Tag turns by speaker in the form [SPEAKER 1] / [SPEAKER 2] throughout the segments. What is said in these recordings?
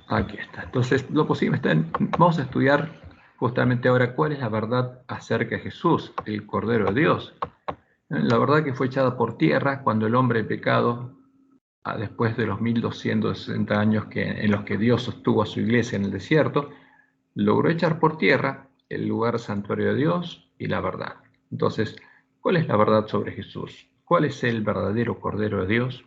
[SPEAKER 1] Aquí está. Entonces, lo posible está vamos a estudiar justamente ahora cuál es la verdad acerca de Jesús, el Cordero de Dios. La verdad que fue echada por tierra cuando el hombre pecado, después de los 1260 años en los que Dios sostuvo a su iglesia en el desierto, logró echar por tierra el lugar santuario de Dios y la verdad. Entonces, ¿cuál es la verdad sobre Jesús? ¿Cuál es el verdadero Cordero de Dios?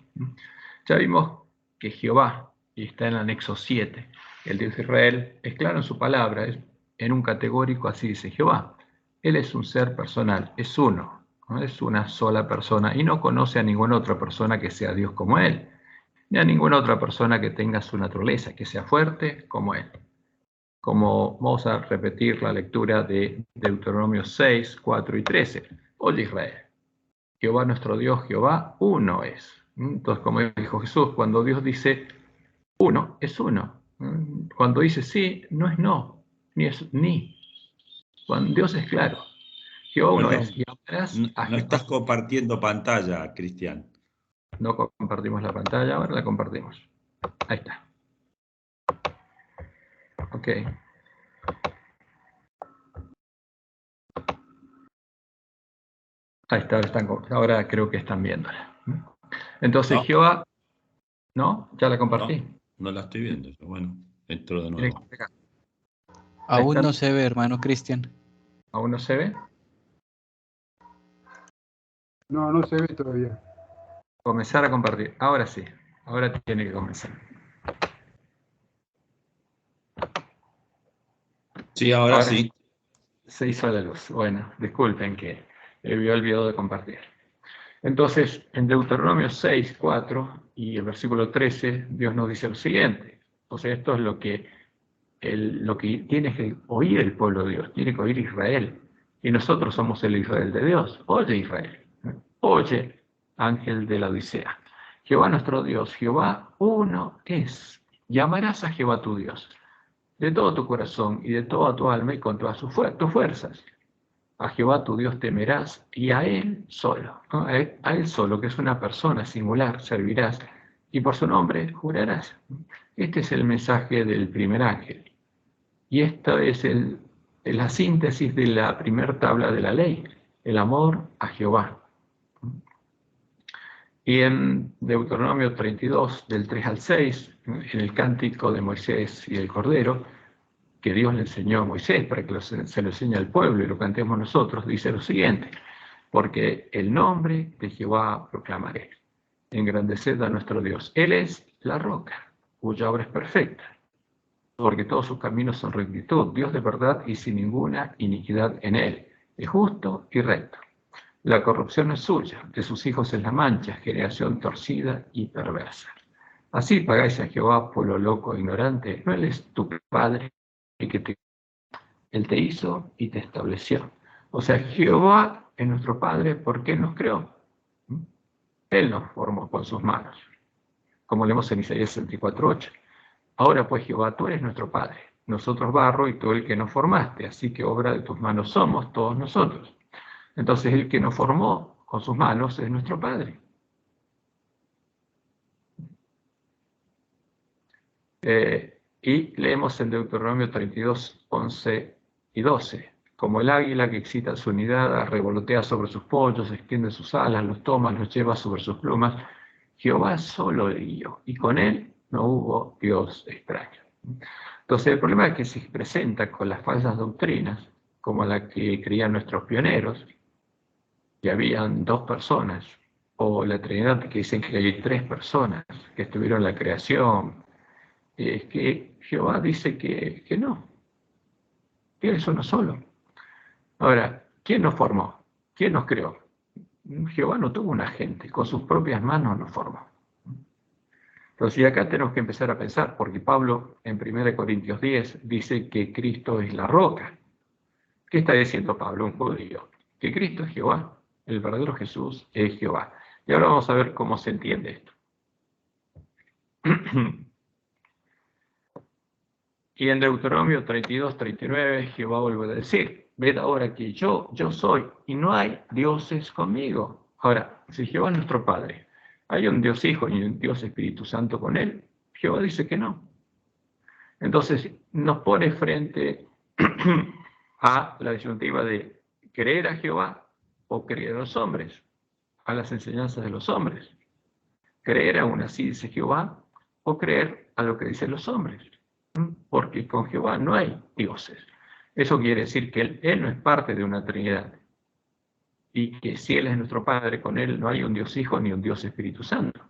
[SPEAKER 1] Ya vimos que Jehová, y está en el anexo 7, el Dios de Israel, es claro en su palabra, es en un categórico, así dice Jehová. Él es un ser personal, es uno, ¿no? Es una sola persona y no conoce a ninguna otra persona que sea Dios como Él, ni a ninguna otra persona que tenga su naturaleza, que sea fuerte como Él. Como vamos a repetir la lectura de Deuteronomio 6, 4 y 13. Oye Israel, Jehová nuestro Dios, Jehová uno es. Entonces, como dijo Jesús, cuando Dios dice uno, es uno. Cuando dice sí, no es no, ni es ni. Cuando Dios es claro, Jehová uno es.
[SPEAKER 2] Perdón,
[SPEAKER 1] Y amarás a
[SPEAKER 2] no
[SPEAKER 1] Jehová.
[SPEAKER 2] estás compartiendo pantalla, Cristian.
[SPEAKER 1] No compartimos la pantalla, ahora la compartimos. Ahí está. Ok. Ahí está, ahora creo que están viéndola. Entonces,
[SPEAKER 2] No,
[SPEAKER 1] Jehová, ¿no? Ya la compartí.
[SPEAKER 2] no la estoy viendo. Bueno, entro de
[SPEAKER 1] Tiene
[SPEAKER 2] nuevo.
[SPEAKER 1] que acá. Ahí
[SPEAKER 3] Aún
[SPEAKER 1] está.
[SPEAKER 3] no se ve, hermano Cristian.
[SPEAKER 1] ¿Aún no se ve?
[SPEAKER 4] No, no se ve todavía.
[SPEAKER 1] Comenzar a compartir. Ahora sí. Ahora tiene que comenzar.
[SPEAKER 2] Sí, ahora sí.
[SPEAKER 1] Se hizo la luz. Bueno, disculpen que había olvidado de compartir. Entonces, en Deuteronomio 6, 4 y el versículo 13, Dios nos dice lo siguiente. O sea, esto es lo que tiene que oír el pueblo de Dios, tiene que oír Israel. Y nosotros somos el Israel de Dios. Oye Israel, oye ángel de la Odisea. Jehová nuestro Dios, Jehová uno es. Llamarás a Jehová tu Dios de todo tu corazón y de toda tu alma y con todas tus fuerzas. A Jehová tu Dios temerás y a Él solo, ¿no? A él solo, que es una persona singular, servirás y por su nombre jurarás. Este es el mensaje del primer ángel. Y esta es la síntesis de la primera tabla de la ley, el amor a Jehová. Y en Deuteronomio 32, del 3 al 6, en el cántico de Moisés y el Cordero, que Dios le enseñó a Moisés para que se lo enseñe al pueblo y lo cantemos nosotros, dice lo siguiente: porque el nombre de Jehová proclamaré, engrandeced a nuestro Dios. Él es la roca, cuya obra es perfecta, porque todos sus caminos son rectitud, Dios de verdad y sin ninguna iniquidad en él, es justo y recto. La corrupción no es suya, de sus hijos es la mancha, generación torcida y perversa. Así pagáis a Jehová, pueblo loco e ignorante, no él es tu padre, él te hizo y te estableció. O sea, Jehová es nuestro Padre porque Él nos creó. Él nos formó con sus manos, como leemos en Isaías 64:8. Ahora pues, Jehová, tú eres nuestro Padre, nosotros barro y tú el que nos formaste, así que obra de tus manos somos todos nosotros. Entonces, el que nos formó con sus manos es nuestro Padre. Y leemos en Deuteronomio 32, 11 y 12. Como el águila que excita su unidad, revolotea sobre sus pollos, extiende sus alas, los toma, los lleva sobre sus plumas, Jehová solo le guió, y con él no hubo Dios extraño. Entonces el problema es que se presenta con las falsas doctrinas, como la que creían nuestros pioneros, que habían dos personas, o la Trinidad, que dicen que hay tres personas que estuvieron en la creación. Es que Jehová dice que no, que Él es uno solo. Ahora, ¿quién nos formó? ¿Quién nos creó? Jehová no tuvo un agente, con sus propias manos nos formó. Entonces, acá tenemos que empezar a pensar, porque Pablo en 1 Corintios 10 dice que Cristo es la roca. ¿Qué está diciendo Pablo, un judío? Que Cristo es Jehová, el verdadero Jesús es Jehová. Y ahora vamos a ver cómo se entiende esto. Y en Deuteronomio 32, 39, Jehová vuelve a decir: ved ahora que yo soy, y no hay dioses conmigo. Ahora, si Jehová es nuestro Padre, ¿hay un Dios Hijo y un Dios Espíritu Santo con él? Jehová dice que no. Entonces nos pone frente a la disyuntiva de creer a Jehová o creer a los hombres, a las enseñanzas de los hombres. Creer aún así, dice Jehová, o creer a lo que dicen los hombres. Porque con Jehová no hay dioses. Eso quiere decir que Él no es parte de una Trinidad. Y que si Él es nuestro Padre, con Él no hay un Dios Hijo ni un Dios Espíritu Santo.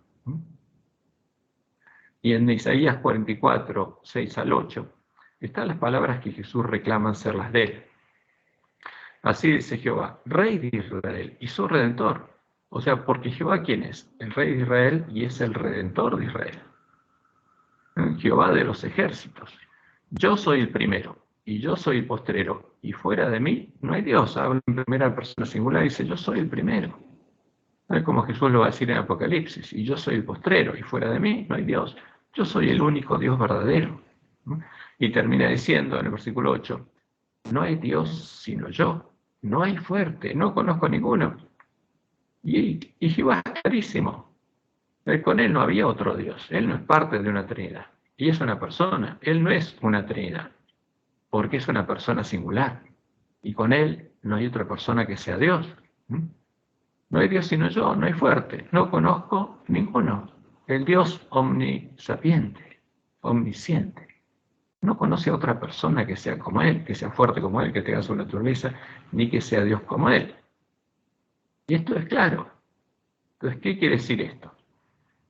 [SPEAKER 1] Y en Isaías 44, 6 al 8, están las palabras que Jesús reclama ser las de Él. Así dice Jehová, Rey de Israel y su Redentor. O sea, porque Jehová, ¿quién es? El Rey de Israel y es el Redentor de Israel. Jehová de los ejércitos. Yo soy el primero y yo soy el postrero, y fuera de mí no hay Dios. Habla en primera persona singular y dice, yo soy el primero. Como Jesús lo va a decir en Apocalipsis, y yo soy el postrero, y fuera de mí no hay Dios. Yo soy el único Dios verdadero. Y termina diciendo en el versículo 8, no hay Dios sino yo, no hay fuerte, no conozco ninguno. Y Jehová es clarísimo. Con Él no había otro Dios, Él no es parte de una Trinidad. Y es una persona, Él no es una Trinidad, porque es una persona singular. Y con Él no hay otra persona que sea Dios. No hay Dios sino yo, no hay fuerte, no conozco ninguno. El Dios omnisapiente, omnisciente. No conoce a otra persona que sea como Él, que sea fuerte como Él, que tenga su naturaleza, ni que sea Dios como Él. Y esto es claro. Entonces, ¿qué quiere decir esto?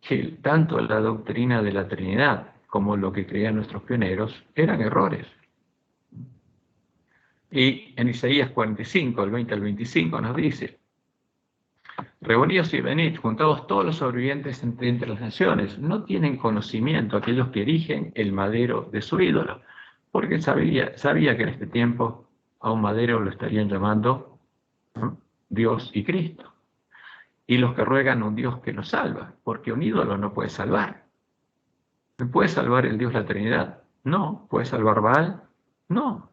[SPEAKER 1] Que tanto la doctrina de la Trinidad como lo que creían nuestros pioneros eran errores. Y en Isaías 45, el 20 al 25, nos dice, reunidos y venid, juntados todos los sobrevivientes entre las naciones, no tienen conocimiento aquellos que erigen el madero de su ídolo, porque sabía que en este tiempo a un madero lo estarían llamando Dios y Cristo. Y los que ruegan a un Dios que nos salva, porque un ídolo no puede salvar. ¿Puede salvar el Dios la Trinidad? No. ¿Puede salvar Baal? No.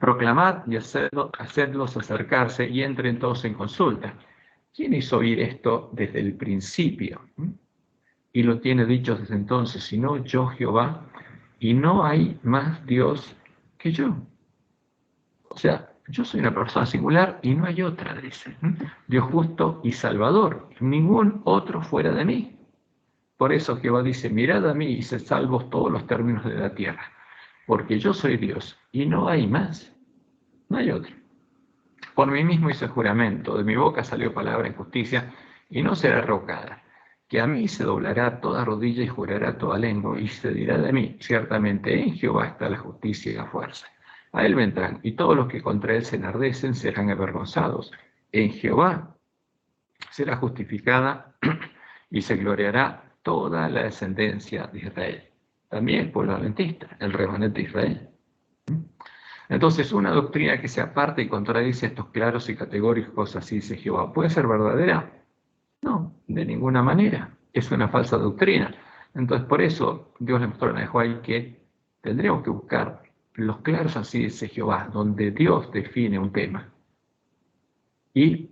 [SPEAKER 1] Proclamad y hacedlos acercarse y entren todos en consulta. ¿Quién hizo oír esto desde el principio? Y lo tiene dicho desde entonces, sino yo Jehová, y no hay más Dios que yo. O sea, yo soy una persona singular y no hay otra, dice. Dios justo y salvador, ningún otro fuera de mí. Por eso Jehová dice, mirad a mí y sed salvos todos los términos de la tierra, porque yo soy Dios y no hay más, no hay otro. Por mí mismo hice juramento, de mi boca salió palabra en justicia y no será revocada, que a mí se doblará toda rodilla y jurará toda lengua y se dirá de mí, ciertamente en Jehová está la justicia y la fuerza. A él vendrán, y todos los que contra él se enardecen serán avergonzados. En Jehová será justificada y se gloriará toda la descendencia de Israel. También el pueblo adventista, el remanente de Israel. Entonces, una doctrina que se aparta y contradice estos claros y categóricos, así dice Jehová, ¿puede ser verdadera? No, de ninguna manera. Es una falsa doctrina. Entonces, por eso Dios le mostró a Nehuay que tendríamos que buscar los claros, así dice Jehová, donde Dios define un tema. Y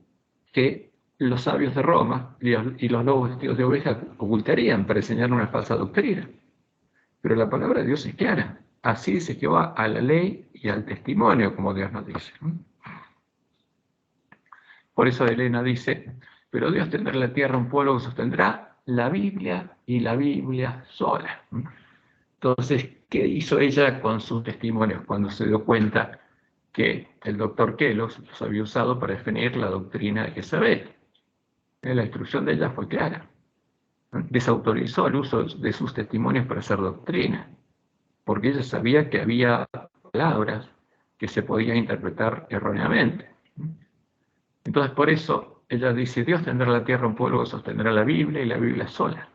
[SPEAKER 1] que los sabios de Roma y los lobos vestidos de ovejas ocultarían para enseñar una falsa doctrina. Pero la palabra de Dios es clara. Así dice Jehová a la ley y al testimonio, como Dios nos dice. Por eso Elena dice, pero Dios tendrá en la tierra un pueblo que sostendrá la Biblia y la Biblia sola. Entonces, ¿qué hizo ella con sus testimonios cuando se dio cuenta que el doctor Kellogg's los había usado para definir la doctrina de Jezabel? La instrucción de ella fue clara. Desautorizó el uso de sus testimonios para hacer doctrina, porque ella sabía que había palabras que se podían interpretar erróneamente. Entonces, por eso, ella dice, Dios tendrá en la tierra un pueblo que sostendrá la Biblia y la Biblia sola.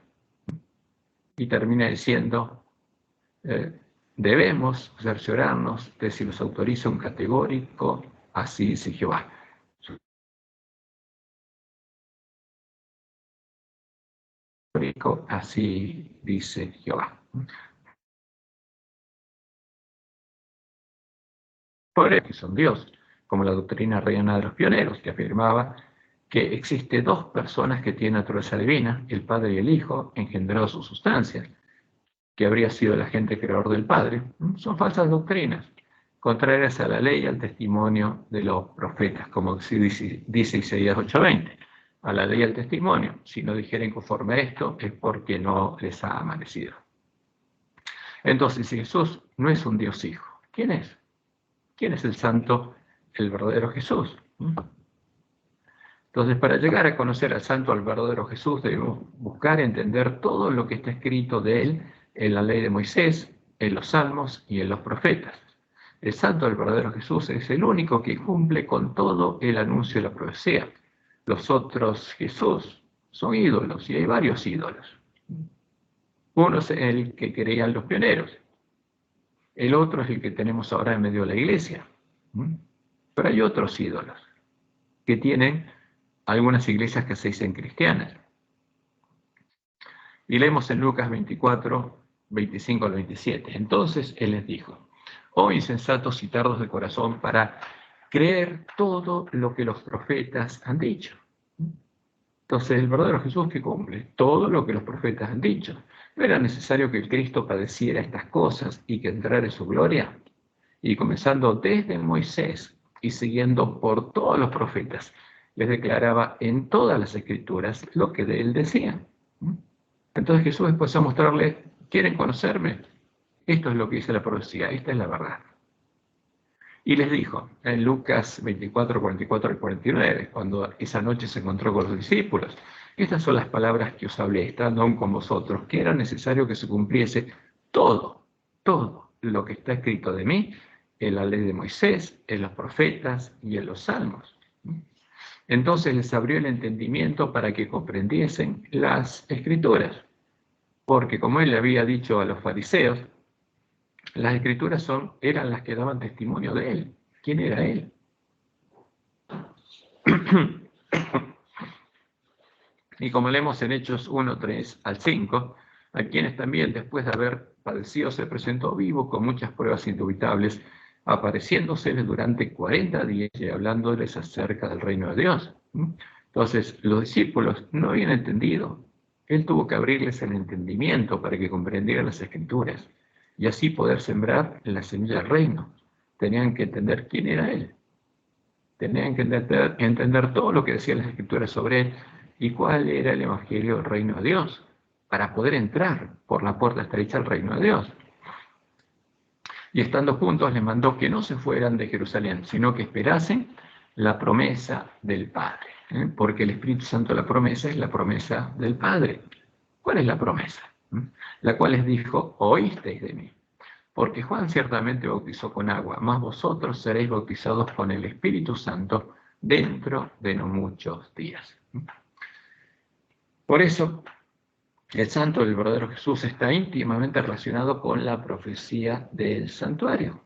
[SPEAKER 1] Y termina diciendo, debemos cerciorarnos de si nos autoriza un categórico, así dice Jehová. Así dice Jehová. Por eso son Dios, como la doctrina reiana de los pioneros, que afirmaba que existe dos personas que tienen naturaleza divina, el Padre y el Hijo, engendrados su sustancia. que habría sido el agente creador del Padre, son falsas doctrinas, contrarias a la ley y al testimonio de los profetas, como dice Isaías 8:20. A la ley y al testimonio, si no dijeren conforme a esto, es porque no les ha amanecido. Entonces, si Jesús no es un Dios Hijo, ¿quién es? ¿Quién es el santo, el verdadero Jesús? Entonces, para llegar a conocer al santo, al verdadero Jesús, debemos buscar entender todo lo que está escrito de él en la ley de Moisés, en los salmos y en los profetas. El santo, el verdadero Jesús, es el único que cumple con todo el anuncio de la profecía. Los otros Jesús son ídolos, y hay varios ídolos. Uno es el que creían los pioneros. El otro es el que tenemos ahora en medio de la iglesia. Pero hay otros ídolos que tienen algunas iglesias que se dicen cristianas. Y leemos en Lucas 24, 25 al 27. Entonces él les dijo: oh insensatos y tardos de corazón para creer todo lo que los profetas han dicho. Entonces el verdadero Jesús que cumple todo lo que los profetas han dicho. ¿No era necesario que el Cristo padeciera estas cosas y que entrara en su gloria? Y comenzando desde Moisés y siguiendo por todos los profetas, les declaraba en todas las escrituras lo que de él decían. Entonces Jesús empezó a mostrarles: ¿quieren conocerme? Esto es lo que dice la profecía, esta es la verdad. Y les dijo en Lucas 24, 44 al 49, cuando esa noche se encontró con los discípulos: estas son las palabras que os hablé, estando aún con vosotros, que era necesario que se cumpliese todo lo que está escrito de mí en la ley de Moisés, en los profetas y en los salmos. Entonces les abrió el entendimiento para que comprendiesen las escrituras, porque como él le había dicho a los fariseos, las escrituras eran las que daban testimonio de él. ¿Quién era él? Y como leemos en Hechos 1, 3 al 5, a quienes también después de haber padecido se presentó vivo con muchas pruebas indubitables, apareciéndoseles durante 40 días y hablándoles acerca del reino de Dios. Entonces los discípulos no habían entendido. Él tuvo que abrirles el entendimiento para que comprendieran las escrituras y así poder sembrar la semilla del reino. Tenían que entender quién era él. Tenían que entender todo lo que decían las escrituras sobre él y cuál era el evangelio del reino de Dios, para poder entrar por la puerta estrecha al reino de Dios. Y estando juntos les mandó que no se fueran de Jerusalén, sino que esperasen la promesa del Padre. Porque el Espíritu Santo, la promesa, es la promesa del Padre. ¿Cuál es la promesa? La cual les dijo: oísteis de mí. Porque Juan ciertamente bautizó con agua, mas vosotros seréis bautizados con el Espíritu Santo dentro de no muchos días. Por eso, el santo, el verdadero Jesús, está íntimamente relacionado con la profecía del santuario.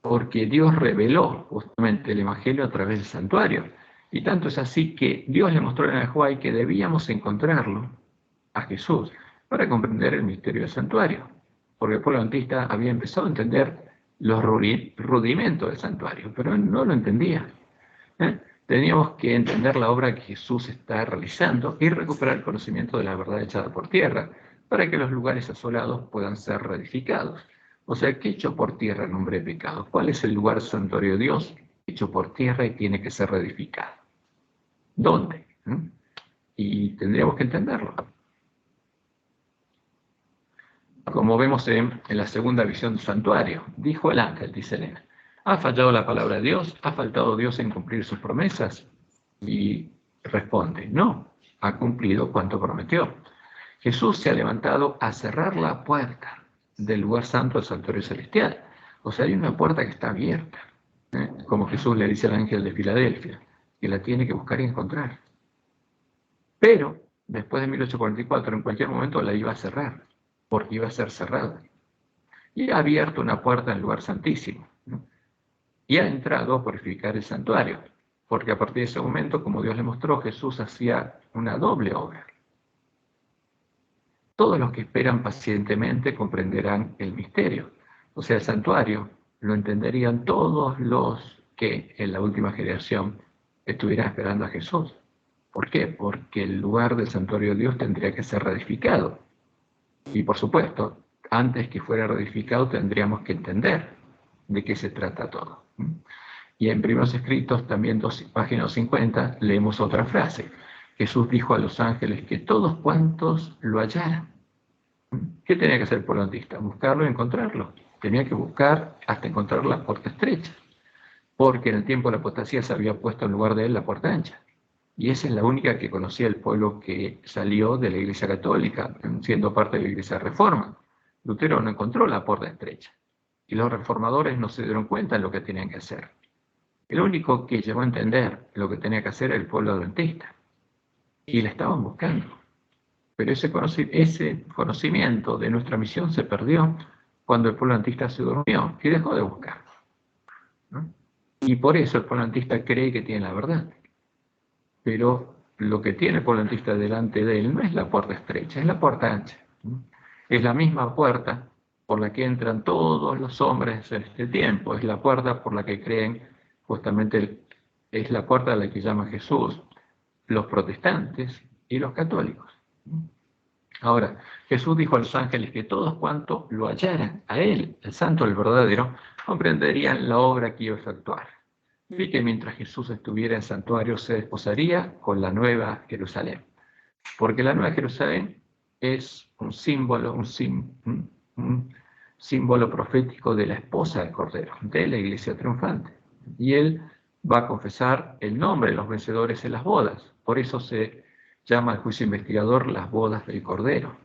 [SPEAKER 1] Porque Dios reveló justamente el Evangelio a través del santuario. Y tanto es así que Dios le mostró en Hawái que debíamos encontrarlo, a Jesús, para comprender el misterio del santuario. Porque el pueblo adventista había empezado a entender los rudimentos del santuario, pero él no lo entendía. Teníamos que entender la obra que Jesús está realizando y recuperar el conocimiento de la verdad echada por tierra, para que los lugares asolados puedan ser reedificados. O sea, ¿qué hecho por tierra en nombre de pecado? ¿Cuál es el lugar santuario de Dios? Hecho por tierra y tiene que ser reedificado. ¿Dónde? Y tendríamos que entenderlo. Como vemos en la segunda visión del santuario, dijo el ángel, dice Elena: ¿ha fallado la palabra de Dios? ¿Ha faltado Dios en cumplir sus promesas? Y responde: no, ha cumplido cuanto prometió. Jesús se ha levantado a cerrar la puerta del lugar santo del santuario celestial. O sea, hay una puerta que está abierta, como Jesús le dice al ángel de Filadelfia, que la tiene que buscar y encontrar. Pero, después de 1844, en cualquier momento la iba a cerrar, porque iba a ser cerrada. Y ha abierto una puerta en el lugar santísimo. Y ha entrado a purificar el santuario, porque a partir de ese momento, como Dios le mostró, Jesús hacía una doble obra. Todos los que esperan pacientemente comprenderán el misterio. O sea, el santuario lo entenderían todos los que en la última generación estuvieran esperando a Jesús. ¿Por qué? Porque el lugar del santuario de Dios tendría que ser reedificado. Y por supuesto, antes que fuera reedificado tendríamos que entender de qué se trata todo. Y en Primeros Escritos, también páginas 50, leemos otra frase. Jesús dijo a los ángeles que todos cuantos lo hallaran. ¿Qué tenía que hacer el pueblo antista? Buscarlo y encontrarlo. Tenía que buscar hasta encontrar la puerta estrecha, porque en el tiempo de la apostasía se había puesto en lugar de él la puerta ancha. Y esa es la única que conocía el pueblo que salió de la Iglesia Católica, siendo parte de la Iglesia Reforma. Lutero no encontró la puerta estrecha, y los reformadores no se dieron cuenta de lo que tenían que hacer. El único que llegó a entender lo que tenía que hacer era el pueblo adventista, y la estaban buscando. Pero ese conocimiento de nuestra misión se perdió cuando el pueblo adventista se durmió y dejó de buscar, ¿no? Y por eso el pueblo adventista cree que tiene la verdad. Pero lo que tiene el pueblo adventista delante de él no es la puerta estrecha, es la puerta ancha. Es la misma puerta por la que entran todos los hombres en este tiempo. Es la puerta por la que creen, justamente es la puerta a la que llama Jesús los protestantes y los católicos. Ahora, Jesús dijo a los ángeles que todos cuantos lo hallaran a él, el santo, el verdadero, comprenderían la obra que iba a efectuar. Y que mientras Jesús estuviera en santuario se desposaría con la nueva Jerusalén. Porque la nueva Jerusalén es un símbolo profético de la esposa del Cordero, de la iglesia triunfante. Y él va a confesar el nombre de los vencedores en las bodas. Por eso se llama al juicio investigador las bodas del Cordero.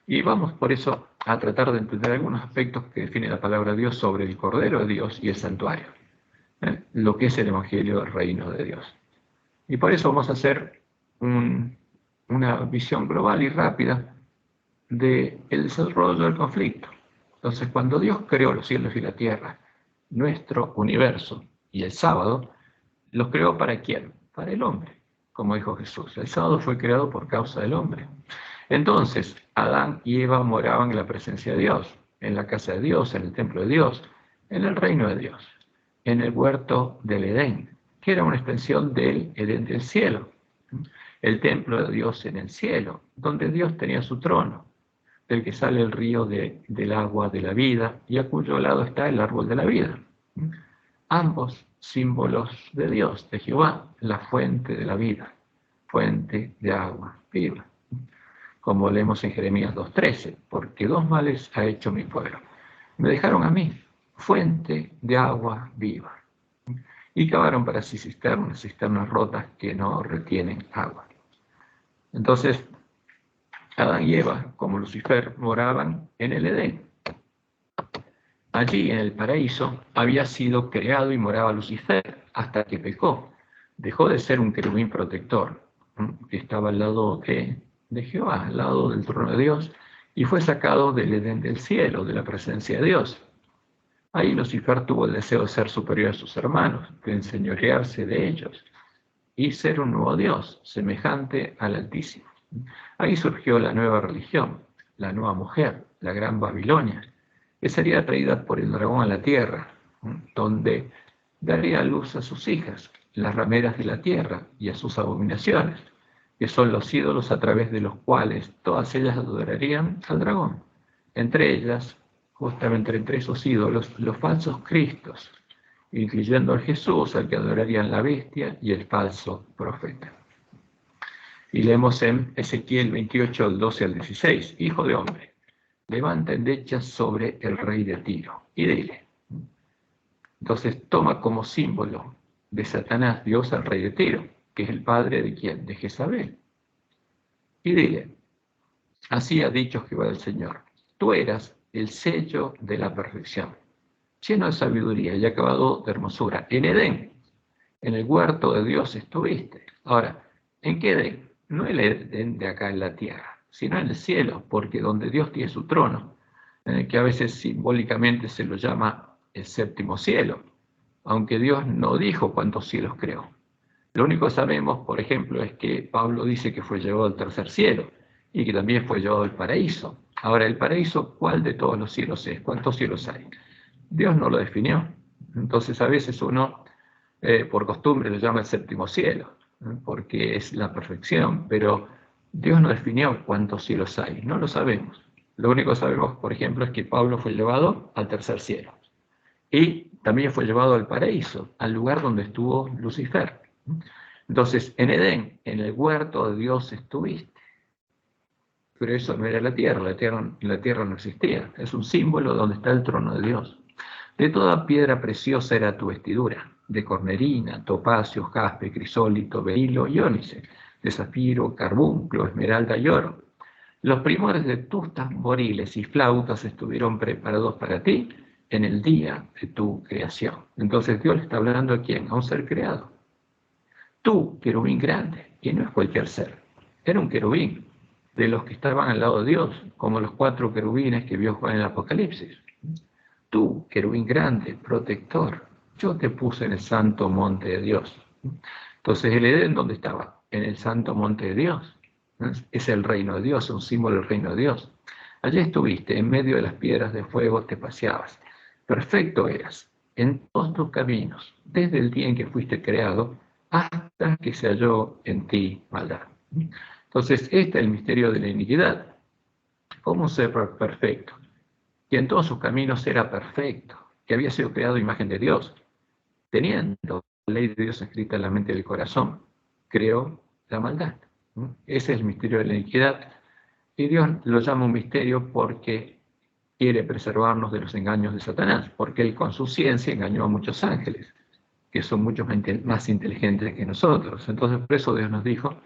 [SPEAKER 1] Y vamos por eso a tratar de entender algunos aspectos que define la palabra de Dios sobre el Cordero de Dios y el santuario, lo que es el Evangelio del Reino de Dios. Y por eso vamos a hacer una visión global y rápida del desarrollo del conflicto. Entonces, cuando Dios creó los cielos y la tierra, nuestro universo y el sábado, ¿los creó para quién? Para el hombre, como dijo Jesús. El sábado fue creado por causa del hombre. Entonces, Adán y Eva moraban en la presencia de Dios, en la casa de Dios, en el templo de Dios, en el reino de Dios, en el huerto del Edén, que era una extensión del Edén del cielo, el templo de Dios en el cielo, donde Dios tenía su trono, del que sale el río del agua de la vida y a cuyo lado está el árbol de la vida. Ambos símbolos de Dios, de Jehová, la fuente de la vida, fuente de agua viva. Como leemos en Jeremías 2:13, porque dos males ha hecho mi pueblo. Me dejaron a mí, fuente de agua viva, y cavaron para sí cisternas rotas que no retienen agua. Entonces, Adán y Eva, como Lucifer, moraban en el Edén. Allí, en el paraíso, había sido creado y moraba Lucifer hasta que pecó. Dejó de ser un querubín protector, que estaba al lado de Jehová, al lado del trono de Dios, y fue sacado del Edén del cielo, de la presencia de Dios. Ahí Lucifer tuvo el deseo de ser superior a sus hermanos, de enseñorearse de ellos, y ser un nuevo Dios, semejante al Altísimo. Ahí surgió la nueva religión, la nueva mujer, la gran Babilonia, que sería traída por el dragón a la tierra, donde daría luz a sus hijas, las rameras de la tierra, y a sus abominaciones, que son los ídolos a través de los cuales todas ellas adorarían al dragón. Entre ellas, justamente entre esos ídolos, los falsos cristos, incluyendo a Jesús, al que adorarían la bestia y el falso profeta. Y leemos en Ezequiel 28, del 12 al 16, Hijo de hombre, levanta endechas sobre el rey de Tiro y dile. Entonces toma como símbolo de Satanás Dios al rey de Tiro, que es el padre de ¿quién? De Jezabel. Y dile, así ha dicho Jehová del Señor, tú eras el sello de la perfección, lleno de sabiduría y acabado de hermosura. En Edén, en el huerto de Dios estuviste. Ahora, ¿en qué Edén? No el Edén de acá en la tierra, sino en el cielo, porque donde Dios tiene su trono, que a veces simbólicamente se lo llama el séptimo cielo, aunque Dios no dijo cuántos cielos creó. Lo único que sabemos, por ejemplo, es que Pablo dice que fue llevado al tercer cielo y que también fue llevado al paraíso. Ahora, el paraíso, ¿cuál de todos los cielos es? ¿Cuántos cielos hay? Dios no lo definió. Entonces, a veces uno, por costumbre, lo llama el séptimo cielo, porque es la perfección, pero Dios no definió cuántos cielos hay, no lo sabemos. Lo único que sabemos, por ejemplo, es que Pablo fue llevado al tercer cielo. Y también fue llevado al paraíso, al lugar donde estuvo Lucifer. Entonces, en Edén, en el huerto de Dios estuviste. Pero eso no era la tierra no existía. Es un símbolo donde está el trono de Dios. De toda piedra preciosa era tu vestidura, de cornerina, topacio, jaspe, crisólito, berilo y ónice, de zafiro, carbunclo, esmeralda y oro. Los primores de tus tamboriles y flautas estuvieron preparados para ti en el día de tu creación. Entonces Dios le está hablando a quién, a un ser creado. Tú, querubín grande, y no es cualquier ser, era un querubín, de los que estaban al lado de Dios, como los 4 querubines que vio Juan en el Apocalipsis. Tú, querubín grande, protector, yo te puse en el santo monte de Dios. Entonces el Edén, ¿dónde estaba? En el santo monte de Dios. Es el reino de Dios, un símbolo del reino de Dios. Allí estuviste, en medio de las piedras de fuego te paseabas. Perfecto eras, en todos tus caminos, desde el día en que fuiste creado, hasta que se halló en ti maldad. Entonces, este es el misterio de la iniquidad. ¿Cómo ser perfecto? Que en todos sus caminos era perfecto, que había sido creado a imagen de Dios, teniendo la ley de Dios escrita en la mente del corazón, creó la maldad. Ese es el misterio de la iniquidad. Y Dios lo llama un misterio porque quiere preservarnos de los engaños de Satanás, porque él con su ciencia engañó a muchos ángeles, que son mucho más inteligentes que nosotros. Entonces, por eso Dios nos dijo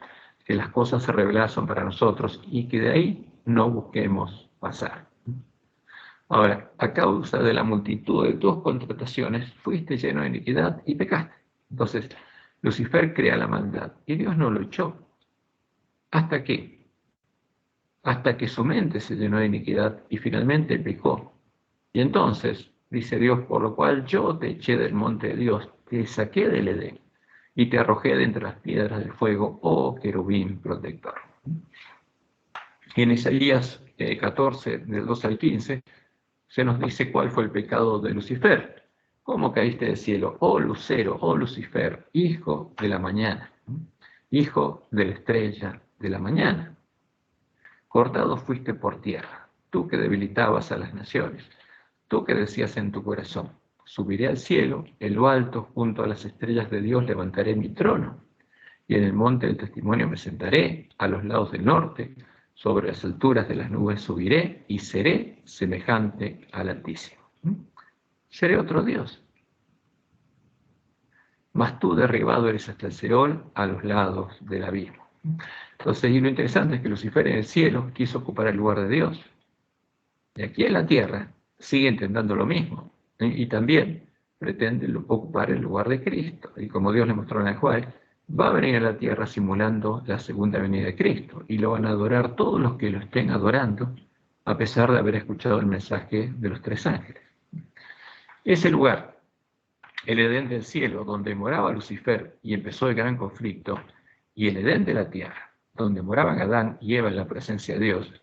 [SPEAKER 1] que las cosas se reveladas son para nosotros y que de ahí no busquemos pasar. Ahora, a causa de la multitud de tus contrataciones, fuiste lleno de iniquidad y pecaste. Entonces, Lucifer crea la maldad y Dios no lo echó. ¿Hasta qué? Hasta que su mente se llenó de iniquidad y finalmente pecó. Y entonces, dice Dios, por lo cual yo te eché del monte de Dios, te saqué del Edén y te arrojé de entre las piedras del fuego, oh querubín protector. Y en Isaías 14, del 2 al 15, se nos dice cuál fue el pecado de Lucifer. ¿Cómo caíste del cielo? Oh lucero, oh Lucifer, hijo de la mañana, hijo de la estrella de la mañana. Cortado fuiste por tierra, tú que debilitabas a las naciones, tú que decías en tu corazón, subiré al cielo, en lo alto, junto a las estrellas de Dios levantaré mi trono, y en el monte del testimonio me sentaré, a los lados del norte, sobre las alturas de las nubes subiré, y seré semejante al Altísimo. Seré otro Dios. Mas tú derribado eres hasta el Seol, a los lados del abismo. Entonces, y lo interesante es que Lucifer en el cielo quiso ocupar el lugar de Dios. Y aquí en la tierra sigue intentando lo mismo. Y también pretende ocupar el lugar de Cristo. Y como Dios le mostró en el Juan, va a venir a la tierra simulando la segunda venida de Cristo. Y lo van a adorar todos los que lo estén adorando, a pesar de haber escuchado el mensaje de los 3 ángeles. Ese lugar, el Edén del cielo, donde moraba Lucifer y empezó el gran conflicto, y el Edén de la tierra, donde moraban Adán y Eva en la presencia de Dios,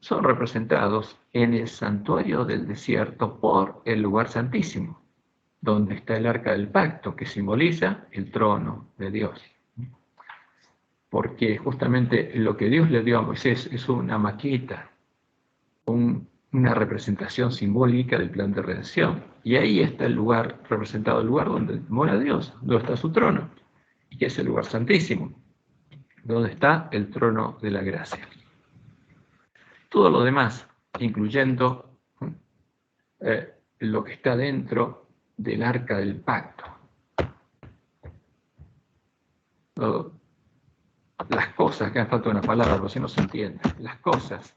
[SPEAKER 1] son representados en el santuario del desierto por el lugar santísimo, donde está el arca del pacto, que simboliza el trono de Dios. Porque justamente lo que Dios le dio a Moisés es una maqueta, una representación simbólica del plan de redención. Y ahí está el lugar, representado el lugar donde mora Dios, donde está su trono, y que es el lugar santísimo, donde está el trono de la gracia. Todo lo demás, incluyendo lo que está dentro del arca del pacto. Las cosas, que hace falta una palabra, porque si no se entiende, las cosas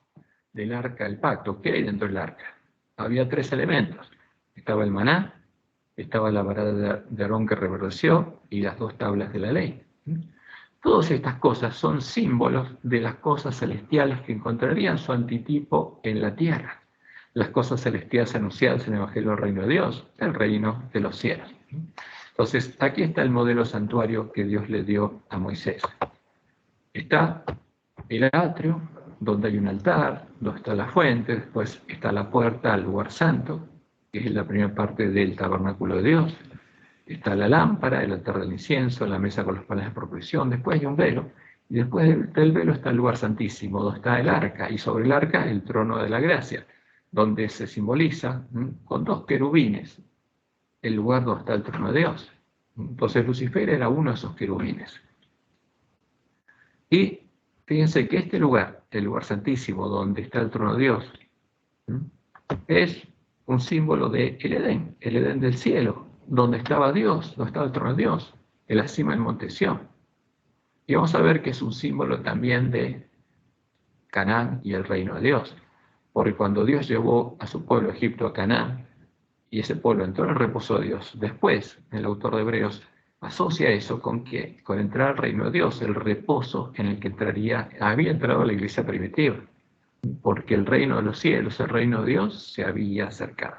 [SPEAKER 1] del arca del pacto, ¿qué hay dentro del arca? Había 3 elementos. Estaba el maná, estaba la vara de Aarón que reverdeció y las 2 tablas de la ley. Todas estas cosas son símbolos de las cosas celestiales que encontrarían su antitipo en la tierra. Las cosas celestiales anunciadas en el Evangelio del Reino de Dios, el reino de los cielos. Entonces, aquí está el modelo santuario que Dios le dio a Moisés. Está el atrio, donde hay un altar, donde está la fuente, después está la puerta al lugar santo, que es la primera parte del tabernáculo de Dios. Está la lámpara, el altar del incienso, la mesa con los panes de proposición, después hay un velo, Y después del velo está el lugar santísimo, donde está el arca, y sobre el arca el trono de la gracia, donde se simboliza con dos querubines el lugar donde está el trono de Dios. Entonces Lucifer era uno de esos querubines. Y fíjense que este lugar, el lugar santísimo donde está el trono de Dios, es un símbolo del el Edén del cielo, donde estaba Dios, donde estaba el trono de Dios, en la cima del monte Sión. Y vamos a ver que es un símbolo también de Canaán y el reino de Dios. Porque cuando Dios llevó a su pueblo Egipto a Canaán, y ese pueblo entró en el reposo de Dios, después el autor de Hebreos asocia eso con que con entrar al reino de Dios, el reposo en el que había entrado la iglesia primitiva, porque el reino de los cielos, el reino de Dios, se había acercado.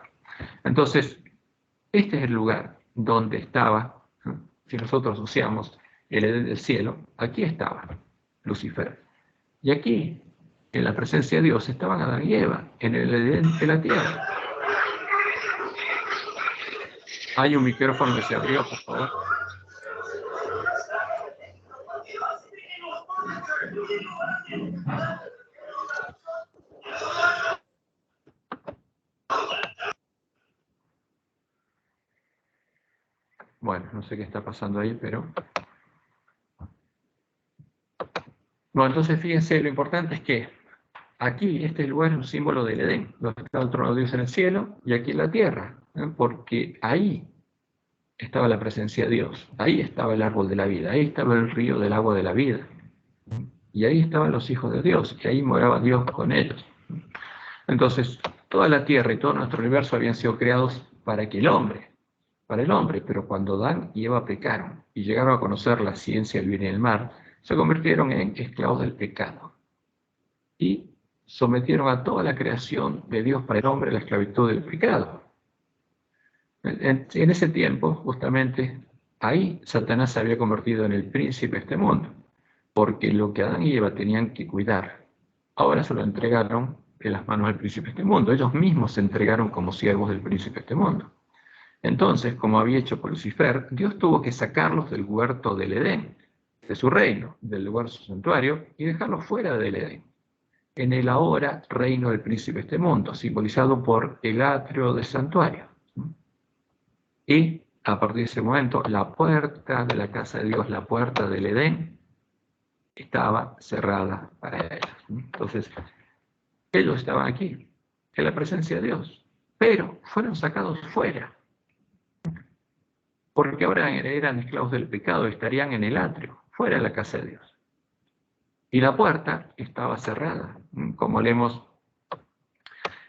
[SPEAKER 1] Entonces, este es el lugar donde estaba, si nosotros asociamos el Edén del cielo, aquí estaba Lucifer. Y aquí, en la presencia de Dios, estaban Adán y Eva, en el Edén de la tierra. Hay un micrófono que se abrió, por favor. Bueno, no sé qué está pasando ahí, pero... Bueno, entonces fíjense, lo importante es que aquí este lugar es un símbolo del Edén, donde está el trono de Dios en el cielo y aquí en la tierra, porque ahí estaba la presencia de Dios, ahí estaba el árbol de la vida, ahí estaba el río del agua de la vida, y ahí estaban los hijos de Dios, y ahí moraba Dios con ellos. Entonces, toda la tierra y todo nuestro universo habían sido creados para el hombre, pero cuando Adán y Eva pecaron y llegaron a conocer la ciencia del bien y el mal, se convirtieron en esclavos del pecado y sometieron a toda la creación de Dios para el hombre a la esclavitud del pecado. En ese tiempo, justamente, ahí Satanás se había convertido en el príncipe de este mundo, porque lo que Adán y Eva tenían que cuidar, ahora se lo entregaron en las manos del príncipe de este mundo. Ellos mismos se entregaron como siervos del príncipe de este mundo. Entonces, como había hecho con Lucifer, Dios tuvo que sacarlos del huerto del Edén, de su reino, del lugar de su santuario, y dejarlos fuera del Edén, en el ahora reino del príncipe de este mundo, simbolizado por el atrio del santuario. Y a partir de ese momento, la puerta de la casa de Dios, la puerta del Edén, estaba cerrada para ellos. Entonces, ellos estaban aquí, en la presencia de Dios, pero fueron sacados fuera, porque ahora eran esclavos del pecado, estarían en el atrio, fuera de la casa de Dios. Y la puerta estaba cerrada, como leemos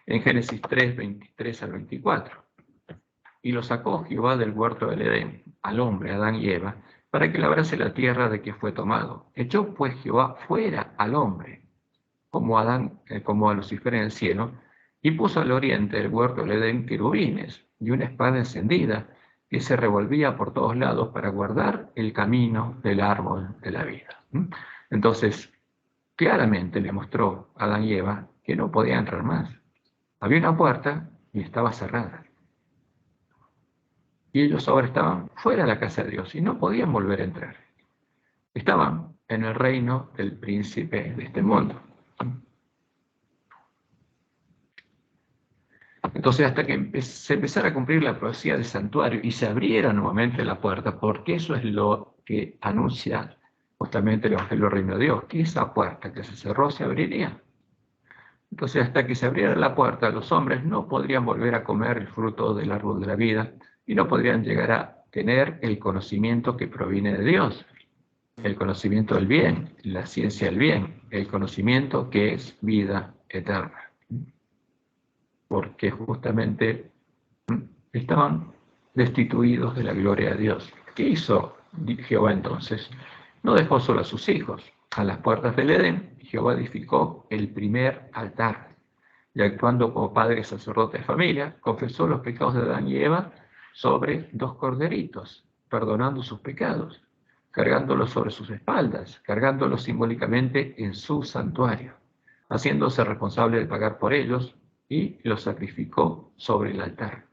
[SPEAKER 1] en Génesis 3, 23 al 24. Y lo sacó Jehová del huerto del Edén, al hombre, Adán y Eva, para que labrase la tierra de que fue tomado. Echó pues Jehová fuera al hombre, como a Lucifer en el cielo, y puso al oriente del huerto del Edén querubines y una espada encendida que se revolvía por todos lados para guardar el camino del árbol de la vida. Entonces, claramente le mostró a Adán y Eva que no podía entrar más. Había una puerta y estaba cerrada. Y ellos ahora estaban fuera de la casa de Dios y no podían volver a entrar. Estaban en el reino del príncipe de este mundo. Entonces, hasta que se empezara a cumplir la profecía del santuario y se abriera nuevamente la puerta, porque eso es lo que anuncia justamente el Evangelio del Reino de Dios, que esa puerta que se cerró se abriría. Entonces, hasta que se abriera la puerta, los hombres no podrían volver a comer el fruto del árbol de la vida y no podrían llegar a tener el conocimiento que proviene de Dios, el conocimiento del bien, la ciencia del bien, el conocimiento que es vida eterna. Porque justamente estaban destituidos de la gloria de Dios. ¿Qué hizo Jehová entonces? No dejó solo a sus hijos. A las puertas del Edén, Jehová edificó el primer altar, y actuando como padre sacerdote de familia, confesó los pecados de Adán y Eva sobre 2 corderitos, perdonando sus pecados, cargándolos sobre sus espaldas, cargándolos simbólicamente en su santuario, haciéndose responsable de pagar por ellos, y los sacrificó sobre el altar,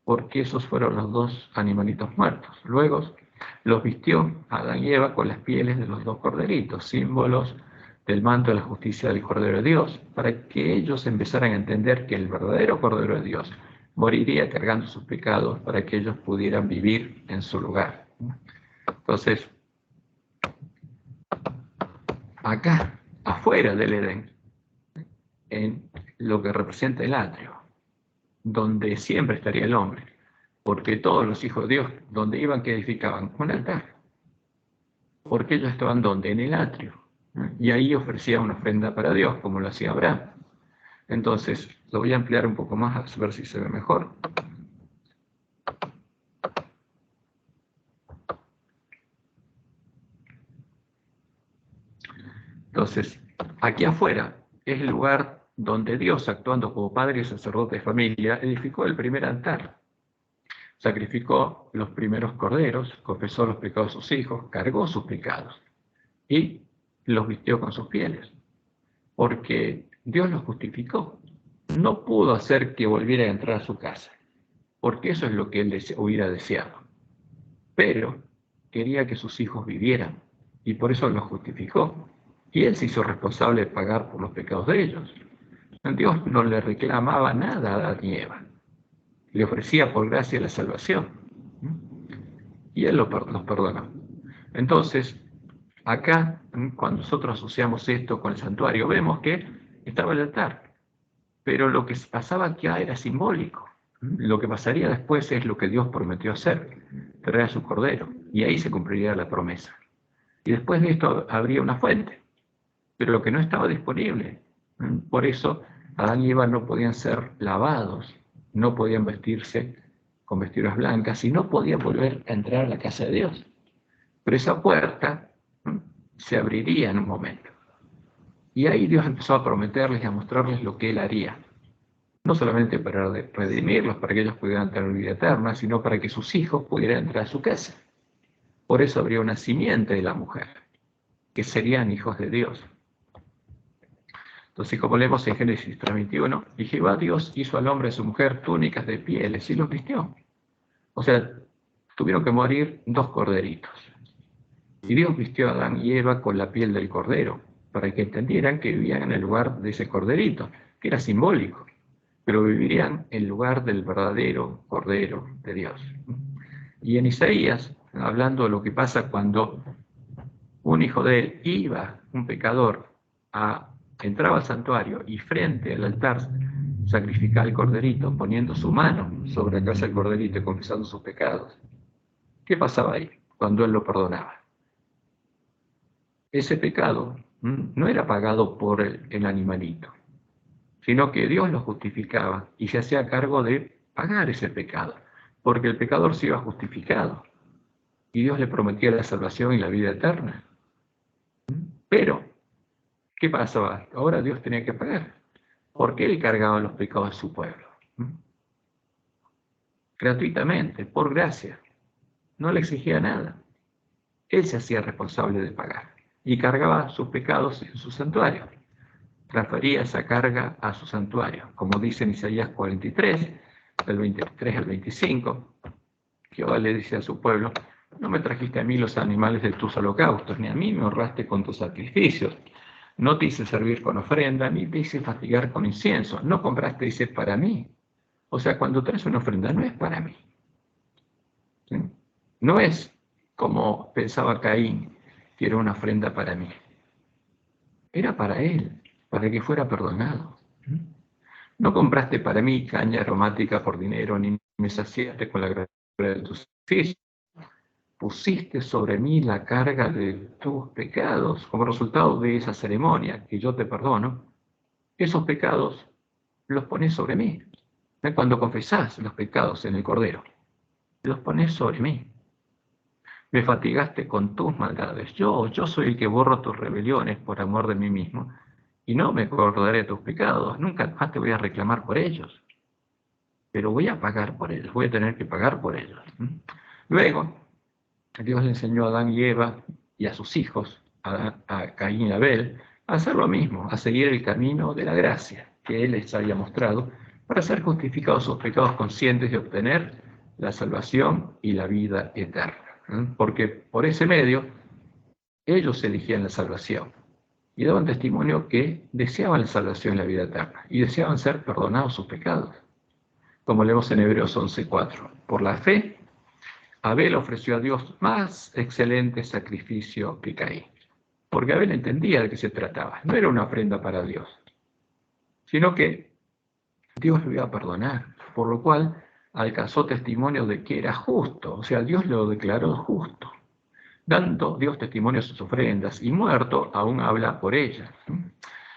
[SPEAKER 1] porque esos fueron los 2 animalitos muertos. Luego Los vistió a Adán y Eva con las pieles de los dos corderitos, símbolos del manto de la justicia del Cordero de Dios, para que ellos empezaran a entender que el verdadero Cordero de Dios moriría cargando sus pecados para que ellos pudieran vivir en su lugar. Entonces, acá, afuera del Edén, en lo que representa el atrio, donde siempre estaría el hombre, porque todos los hijos de Dios, donde iban, que edificaban un altar, porque ellos estaban donde, en el atrio, y ahí ofrecían una ofrenda para Dios, como lo hacía Abraham. Entonces, lo voy a ampliar un poco más a ver si se ve mejor. Entonces, aquí afuera es el lugar donde Dios, actuando como padre y sacerdote de familia, edificó el primer altar. Sacrificó los primeros corderos, confesó los pecados de sus hijos, cargó sus pecados y los vistió con sus pieles, porque Dios los justificó. No pudo hacer que volviera a entrar a su casa, porque eso es lo que él hubiera deseado. Pero quería que sus hijos vivieran, y por eso los justificó. Y él se hizo responsable de pagar por los pecados de ellos. Dios no le reclamaba nada a Adán y Eva. Le ofrecía por gracia la salvación. Y él los perdonó. Entonces, acá, cuando nosotros asociamos esto con el santuario, vemos que estaba el altar. Pero lo que pasaba acá era simbólico. Lo que pasaría después es lo que Dios prometió hacer, traer a su cordero. Y ahí se cumpliría la promesa. Y después de esto habría una fuente. Pero lo que no estaba disponible. Por eso Adán y Eva no podían ser lavados, no podían vestirse con vestiduras blancas y no podían volver a entrar a la casa de Dios. Pero esa puerta se abriría en un momento. Y ahí Dios empezó a prometerles y a mostrarles lo que Él haría. No solamente para redimirlos, para que ellos pudieran tener vida eterna, sino para que sus hijos pudieran entrar a su casa. Por eso habría una simiente de la mujer, que serían hijos de Dios. Entonces, como leemos en Génesis 3:21, y Jehová Dios hizo al hombre y a su mujer túnicas de pieles y los vistió. O sea, tuvieron que morir dos corderitos. Y Dios vistió a Adán y Eva con la piel del cordero, para que entendieran que vivían en el lugar de ese corderito, que era simbólico, pero vivirían en el lugar del verdadero Cordero de Dios. Y en Isaías, hablando de lo que pasa cuando un hijo de él iba, un pecador, entraba al santuario y frente al altar sacrificaba el corderito, poniendo su mano sobre la cabeza del corderito y confesando sus pecados. ¿Qué pasaba ahí cuando él lo perdonaba? Ese pecado no era pagado por el animalito, sino que Dios lo justificaba y se hacía cargo de pagar ese pecado, porque el pecador se iba justificado y Dios le prometía la salvación y la vida eterna. Pero, ¿qué pasaba? Ahora Dios tenía que pagar, porque Él cargaba los pecados de su pueblo. Gratuitamente, por gracia. No le exigía nada. Él se hacía responsable de pagar y cargaba sus pecados en su santuario. Transfería esa carga a su santuario, como dice en Isaías 43, del 23 al 25. Jehová le dice a su pueblo: no me trajiste a mí los animales de tus holocaustos, ni a mí me honraste con tus sacrificios. No te hice servir con ofrenda, ni te hice fatigar con incienso. No compraste, dice, para mí. O sea, cuando traes una ofrenda, no es para mí. ¿Sí? No es como pensaba Caín, que era una ofrenda para mí. Era para él, para que fuera perdonado. No compraste para mí caña aromática por dinero, ni me saciaste con la gracia de tus sacrificios. Pusiste sobre mí la carga de tus pecados como resultado de esa ceremonia que yo te perdono. Esos pecados los pones sobre mí. Cuando confesás los pecados en el Cordero, los pones sobre mí. Me fatigaste con tus maldades. Yo soy el que borro tus rebeliones por amor de mí mismo, y no me acordaré de tus pecados. Nunca más te voy a reclamar por ellos, pero voy a pagar por ellos, voy a tener que pagar por ellos. Luego, Dios le enseñó a Adán y Eva y a sus hijos, a Caín y Abel, a hacer lo mismo, a seguir el camino de la gracia que Él les había mostrado, para ser justificados sus pecados conscientes y obtener la salvación y la vida eterna. porque por ese medio ellos elegían la salvación y daban testimonio que deseaban la salvación en la vida eterna y deseaban ser perdonados sus pecados. Como leemos en Hebreos 11:4, por la fe, Abel ofreció a Dios más excelente sacrificio que Caín, porque Abel entendía de qué se trataba. No era una ofrenda para Dios, sino que Dios lo iba a perdonar, por lo cual alcanzó testimonio de que era justo, o sea, Dios lo declaró justo. Dando Dios testimonio de sus ofrendas y muerto, aún habla por ellas.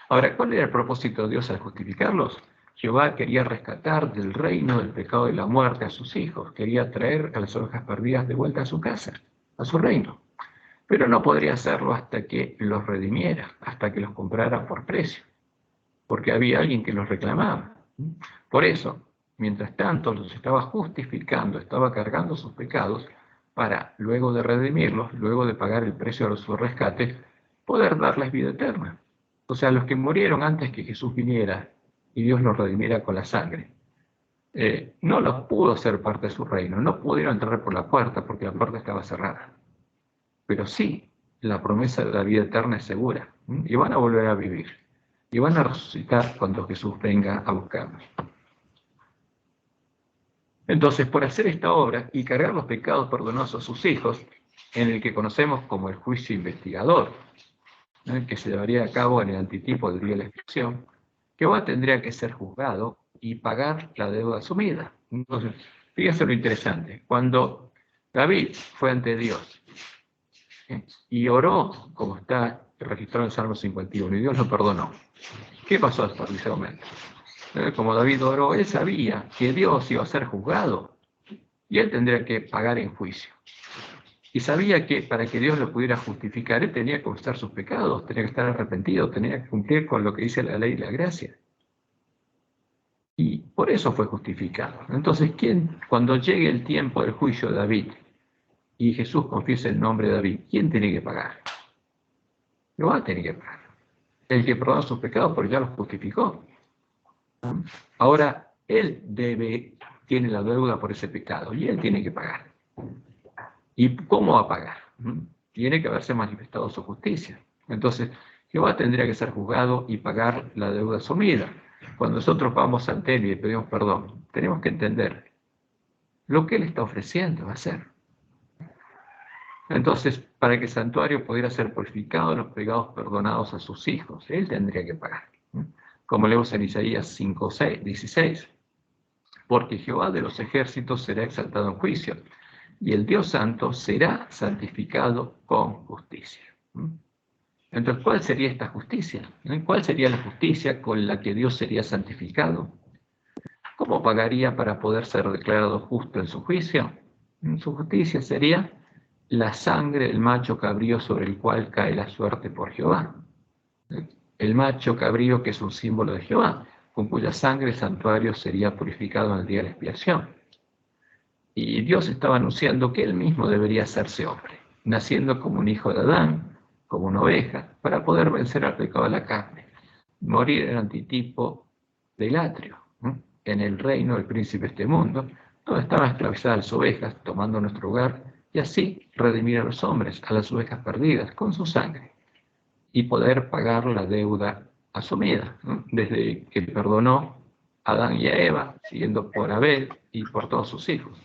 [SPEAKER 1] Ahora, ¿cuál era el propósito de Dios al justificarlos? Jehová quería rescatar del reino del pecado y la muerte a sus hijos, quería traer a las ovejas perdidas de vuelta a su casa, a su reino. Pero no podría hacerlo hasta que los redimiera, hasta que los comprara por precio, porque había alguien que los reclamaba. Por eso, mientras tanto, los estaba justificando, estaba cargando sus pecados, para, luego de redimirlos, luego de pagar el precio de su rescate, poder darles vida eterna. O sea, los que murieron antes que Jesús viniera y Dios los redimiera con la sangre, no los pudo hacer parte de su reino, no pudieron entrar por la puerta porque la puerta estaba cerrada. Pero sí, la promesa de la vida eterna es segura, y van a volver a vivir, y van a resucitar cuando Jesús venga a buscarnos. Entonces, por hacer esta obra y cargar los pecados perdonados a sus hijos, en el que conocemos como el juicio investigador, que se llevaría a cabo en el antitipo del día de la expiación, Jehová tendría que ser juzgado y pagar la deuda asumida. Entonces, fíjense lo interesante. Cuando David fue ante Dios y oró, como está registrado en Salmo 51, y Dios lo perdonó, ¿qué pasó hasta ese momento? Como David oró, él sabía que Dios iba a ser juzgado y él tendría que pagar en juicio. Y sabía que para que Dios lo pudiera justificar, él tenía que confesar sus pecados, tenía que estar arrepentido, tenía que cumplir con lo que dice la ley y la gracia. Y por eso fue justificado. Entonces, cuando llegue el tiempo del juicio de David y Jesús confiese el nombre de David, ¿quién tiene que pagar? Lo va a tener que pagar. El que perdona sus pecados porque ya los justificó. Ahora, él tiene la deuda por ese pecado y él tiene que pagar. ¿Y cómo va a pagar? Tiene que haberse manifestado su justicia. Entonces, Jehová tendría que ser juzgado y pagar la deuda asumida. Cuando nosotros vamos ante él y le pedimos perdón, tenemos que entender lo que él está ofreciendo a hacer. Entonces, para que el santuario pudiera ser purificado, los pecados perdonados a sus hijos, él tendría que pagar. Como leemos en Isaías 5:16, porque Jehová de los ejércitos será exaltado en juicio, y el Dios Santo será santificado con justicia. Entonces, ¿cuál sería esta justicia? ¿Cuál sería la justicia con la que Dios sería santificado? ¿Cómo pagaría para poder ser declarado justo en su juicio? Su justicia sería la sangre del macho cabrío sobre el cual cae la suerte por Jehová. El macho cabrío, que es un símbolo de Jehová, con cuya sangre el santuario sería purificado en el día de la expiación. Y Dios estaba anunciando que él mismo debería hacerse hombre, naciendo como un hijo de Adán, como una oveja, para poder vencer al pecado de la carne, morir en el antitipo del atrio, en el reino del príncipe de este mundo, donde estaban esclavizadas las ovejas, tomando nuestro lugar, y así redimir a los hombres, a las ovejas perdidas, con su sangre, y poder pagar la deuda asumida, desde que perdonó a Adán y a Eva, siguiendo por Abel y por todos sus hijos.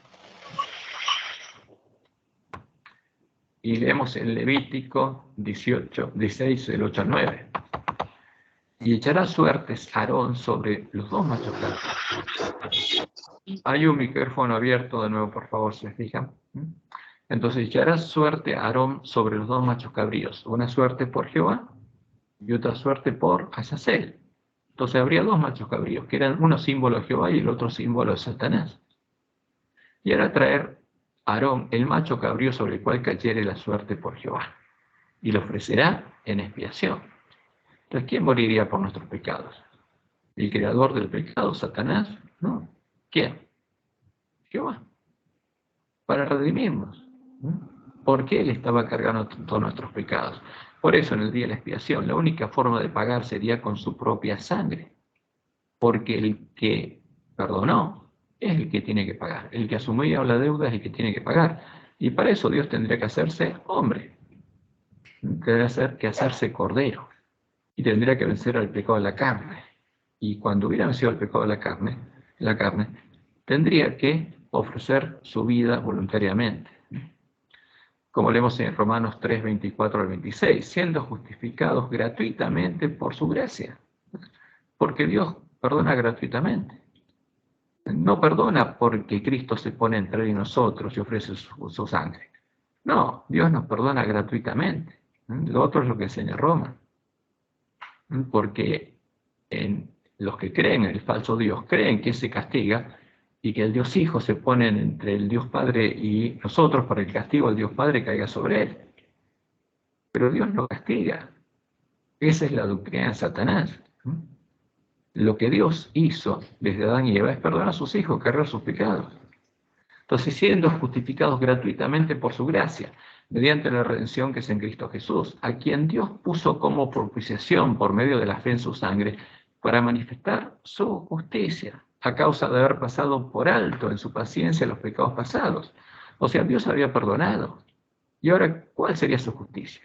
[SPEAKER 1] Y leemos en Levítico 16, del 8 al 9. Y echará suertes Aarón sobre los dos machos cabríos. Hay un micrófono abierto de nuevo, por favor, se fijan. Entonces echará suerte a Aarón sobre los dos machos cabríos, una suerte por Jehová y otra suerte por Azazel. Entonces habría dos machos cabríos, que eran uno símbolo de Jehová y el otro símbolo de Satanás. Y hará traer Aarón el macho cabrío sobre el cual cayere la suerte por Jehová, y lo ofrecerá en expiación. Entonces, ¿quién moriría por nuestros pecados? ¿El creador del pecado, Satanás? No. ¿Quién? Jehová. Para redimirnos. Porque él estaba cargando todos nuestros pecados. Por eso en el día de la expiación, la única forma de pagar sería con su propia sangre. Porque el que perdonó es el que tiene que pagar. El que asumió la deuda es el que tiene que pagar. Y para eso Dios tendría que hacerse hombre, tendría que hacerse cordero, y tendría que vencer al pecado de la carne. Y cuando hubiera vencido el pecado de la carne, tendría que ofrecer su vida voluntariamente. Como leemos en Romanos 3, 24 al 26, siendo justificados gratuitamente por su gracia. Porque Dios perdona gratuitamente. No perdona porque Cristo se pone entre nosotros y ofrece su sangre. No, Dios nos perdona gratuitamente. Lo otro es lo que enseña Roma. Porque los que creen en el falso Dios creen que se castiga y que el Dios Hijo se pone entre el Dios Padre y nosotros para que el castigo del Dios Padre caiga sobre él. Pero Dios no castiga. Esa es la doctrina de Satanás. Lo que Dios hizo desde Adán y Eva es perdonar a sus hijos, cargar sus pecados. Entonces, siendo justificados gratuitamente por su gracia, mediante la redención que es en Cristo Jesús, a quien Dios puso como propiciación por medio de la fe en su sangre, para manifestar su justicia, a causa de haber pasado por alto en su paciencia los pecados pasados. O sea, Dios había perdonado. Y ahora, ¿cuál sería su justicia?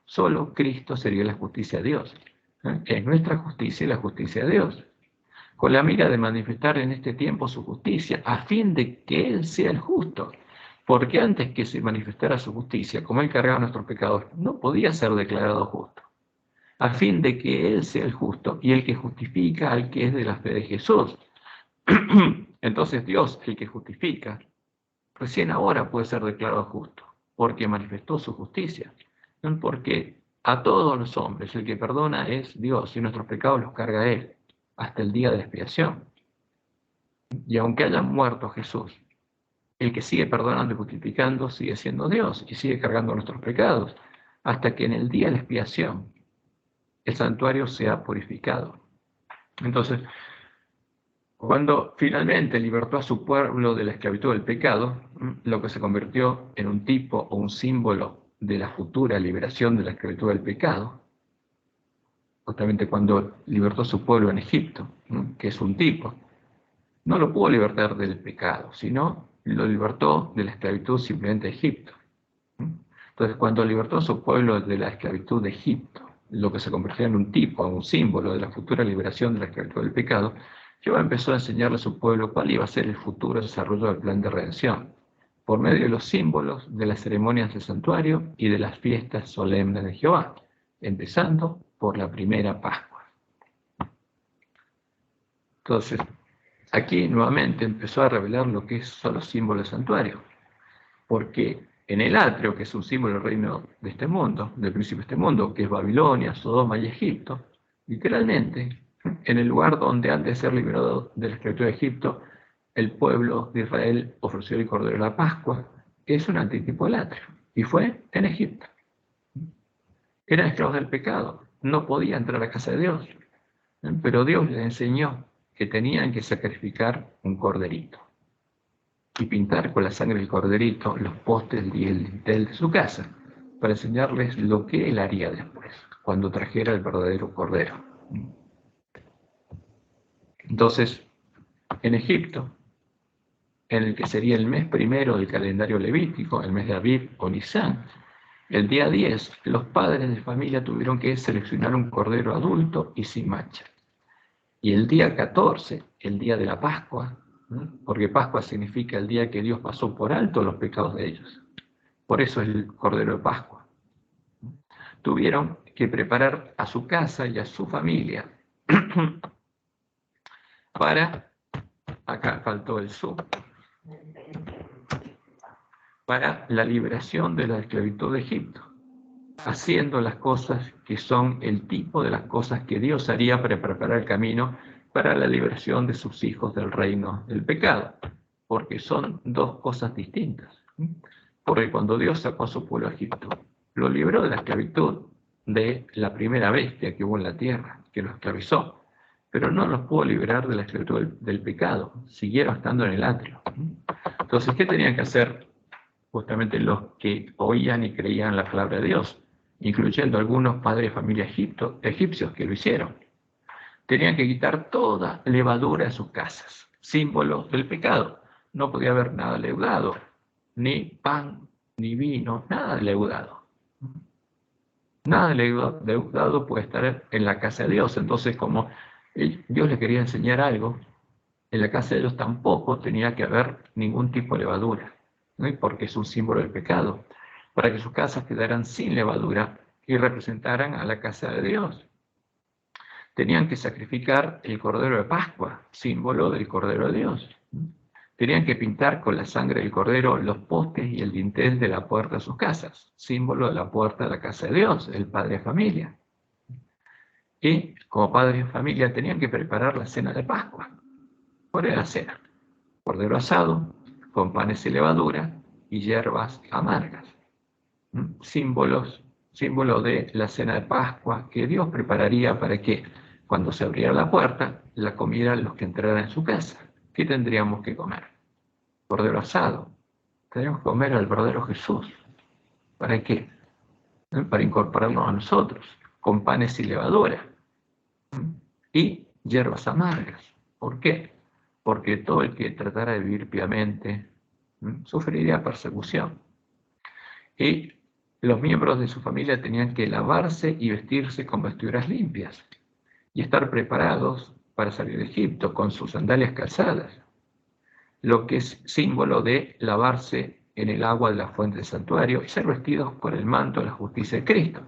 [SPEAKER 1] Solo Cristo sería la justicia de Dios. Es nuestra justicia y la justicia de Dios, con la mira de manifestar en este tiempo su justicia, a fin de que Él sea el justo. Porque antes que se manifestara su justicia, como Él cargaba nuestros pecados, no podía ser declarado justo. A fin de que Él sea el justo y el que justifica al que es de la fe de Jesús. Entonces Dios, el que justifica, recién ahora puede ser declarado justo, porque manifestó su justicia. Porque a todos los hombres el que perdona es Dios y nuestros pecados los carga Él hasta el día de la expiación. Y aunque haya muerto Jesús, el que sigue perdonando y justificando sigue siendo Dios y sigue cargando nuestros pecados hasta que en el día de la expiación el santuario sea purificado. Entonces, cuando finalmente libertó a su pueblo de la esclavitud del pecado, lo que se convirtió en un tipo o un símbolo de la futura liberación de la esclavitud del pecado, justamente cuando libertó a su pueblo en Egipto, que es un tipo, no lo pudo libertar del pecado, sino lo libertó de la esclavitud simplemente de Egipto. Entonces, cuando libertó a su pueblo de la esclavitud de Egipto, lo que se convirtió en un tipo, un símbolo de la futura liberación de la esclavitud del pecado, Jehová empezó a enseñarle a su pueblo cuál iba a ser el futuro desarrollo del plan de redención, por medio de los símbolos de las ceremonias del santuario y de las fiestas solemnes de Jehová, empezando por la primera Pascua. Entonces, aquí nuevamente empezó a revelar lo que son los símbolos del santuario, porque en el atrio, que es un símbolo del reino de este mundo, del príncipe de este mundo, que es Babilonia, Sodoma y Egipto, literalmente, en el lugar donde antes de ser liberado de la esclavitud de Egipto, el pueblo de Israel ofreció el Cordero de la Pascua, que es un antitipo del atrio, y fue en Egipto. Eran esclavos del pecado, no podía entrar a la casa de Dios, pero Dios les enseñó que tenían que sacrificar un corderito y pintar con la sangre del corderito los postes y el dintel de su casa, para enseñarles lo que Él haría después, cuando trajera el verdadero cordero. Entonces, en Egipto, en el que sería el mes primero del calendario levítico, el mes de Abib o Nisán, el día 10, los padres de familia tuvieron que seleccionar un cordero adulto y sin mancha. Y el día 14, el día de la Pascua, porque Pascua significa el día que Dios pasó por alto los pecados de ellos. Por eso es el Cordero de Pascua. Tuvieron que preparar a su casa y a su familia para, acá faltó el para la liberación de la esclavitud de Egipto, haciendo las cosas que son el tipo de las cosas que Dios haría para preparar el camino para la liberación de sus hijos del reino del pecado, porque son dos cosas distintas. Porque cuando Dios sacó a su pueblo a Egipto, lo libró de la esclavitud de la primera bestia que hubo en la tierra, que lo esclavizó, pero no los pudo liberar de la esclavitud del pecado, siguieron estando en el atrio. Entonces, ¿qué tenían que hacer justamente los que oían y creían la palabra de Dios, incluyendo algunos padres de familia egipcios que lo hicieron? Tenían que quitar toda levadura de sus casas, símbolo del pecado. No podía haber nada leudado, ni pan, ni vino, nada de leudado. Nada de leudado puede estar en la casa de Dios. Entonces, como Dios le quería enseñar algo, en la casa de Dios tampoco tenía que haber ningún tipo de levadura, ¿no? Porque es un símbolo del pecado, para que sus casas quedaran sin levadura y representaran a la casa de Dios. Tenían que sacrificar el Cordero de Pascua, símbolo del Cordero de Dios. Tenían que pintar con la sangre del Cordero los postes y el dintel de la puerta de sus casas, símbolo de la puerta de la casa de Dios, el padre de familia. Y como padres de familia tenían que preparar la cena de Pascua. ¿Cuál era la cena? Cordero asado, con panes y levadura y hierbas amargas. Símbolo de la cena de Pascua que Dios prepararía para que cuando se abriera la puerta la comieran los que entraran en su casa. ¿Qué tendríamos que comer? Cordero asado. Tendríamos que comer al verdadero Jesús. ¿Para qué? Para incorporarnos a nosotros, con panes y levadura. Y hierbas amargas. ¿Por qué? Porque todo el que tratara de vivir piamente sufriría persecución. Y los miembros de su familia tenían que lavarse y vestirse con vestiduras limpias y estar preparados para salir de Egipto con sus sandalias calzadas, lo que es símbolo de lavarse en el agua de la fuente del santuario y ser vestidos con el manto de la justicia de Cristo,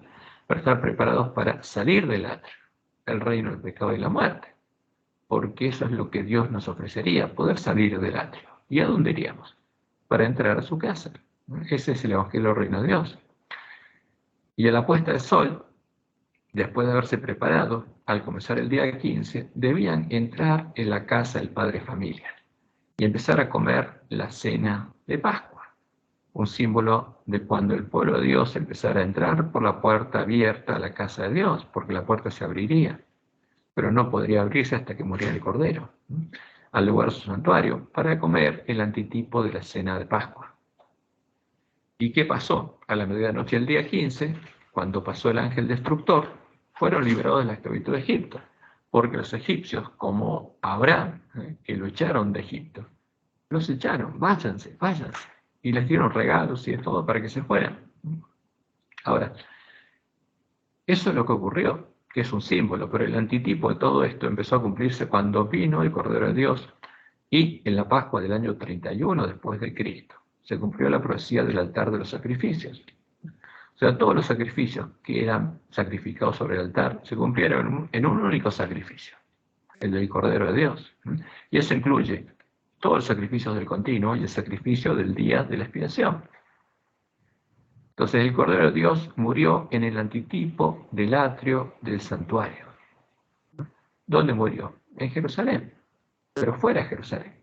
[SPEAKER 1] para estar preparados para salir del atrio, el reino del pecado y la muerte, porque eso es lo que Dios nos ofrecería, poder salir del atrio. ¿Y a dónde iríamos? Para entrar a su casa. Ese es el Evangelio del Reino de Dios. Y a la puesta del sol, después de haberse preparado, al comenzar el día 15, debían entrar en la casa del padre de familia y empezar a comer la cena de Pascua, un símbolo de cuando el pueblo de Dios empezara a entrar por la puerta abierta a la casa de Dios, porque la puerta se abriría, pero no podría abrirse hasta que muriera el Cordero, al lugar de su santuario, para comer el antitipo de la cena de Pascua. ¿Y qué pasó? A la medianoche del día 15, cuando pasó el ángel destructor, fueron liberados de la esclavitud de Egipto, porque los egipcios, como Abraham, que lo echaron de Egipto, los echaron, váyanse, váyanse, y les dieron regalos y de todo para que se fueran. Ahora, eso es lo que ocurrió, que es un símbolo, pero el antitipo de todo esto empezó a cumplirse cuando vino el Cordero de Dios y en la Pascua del año 31 después de Cristo se cumplió la profecía del altar de los sacrificios. O sea, todos los sacrificios que eran sacrificados sobre el altar se cumplieron en un único sacrificio, el del Cordero de Dios. Y eso incluye todos los sacrificios del continuo y el sacrificio del día de la expiación. Entonces el Cordero de Dios murió en el antitipo del atrio del santuario. ¿Dónde murió? En Jerusalén, pero fuera de Jerusalén,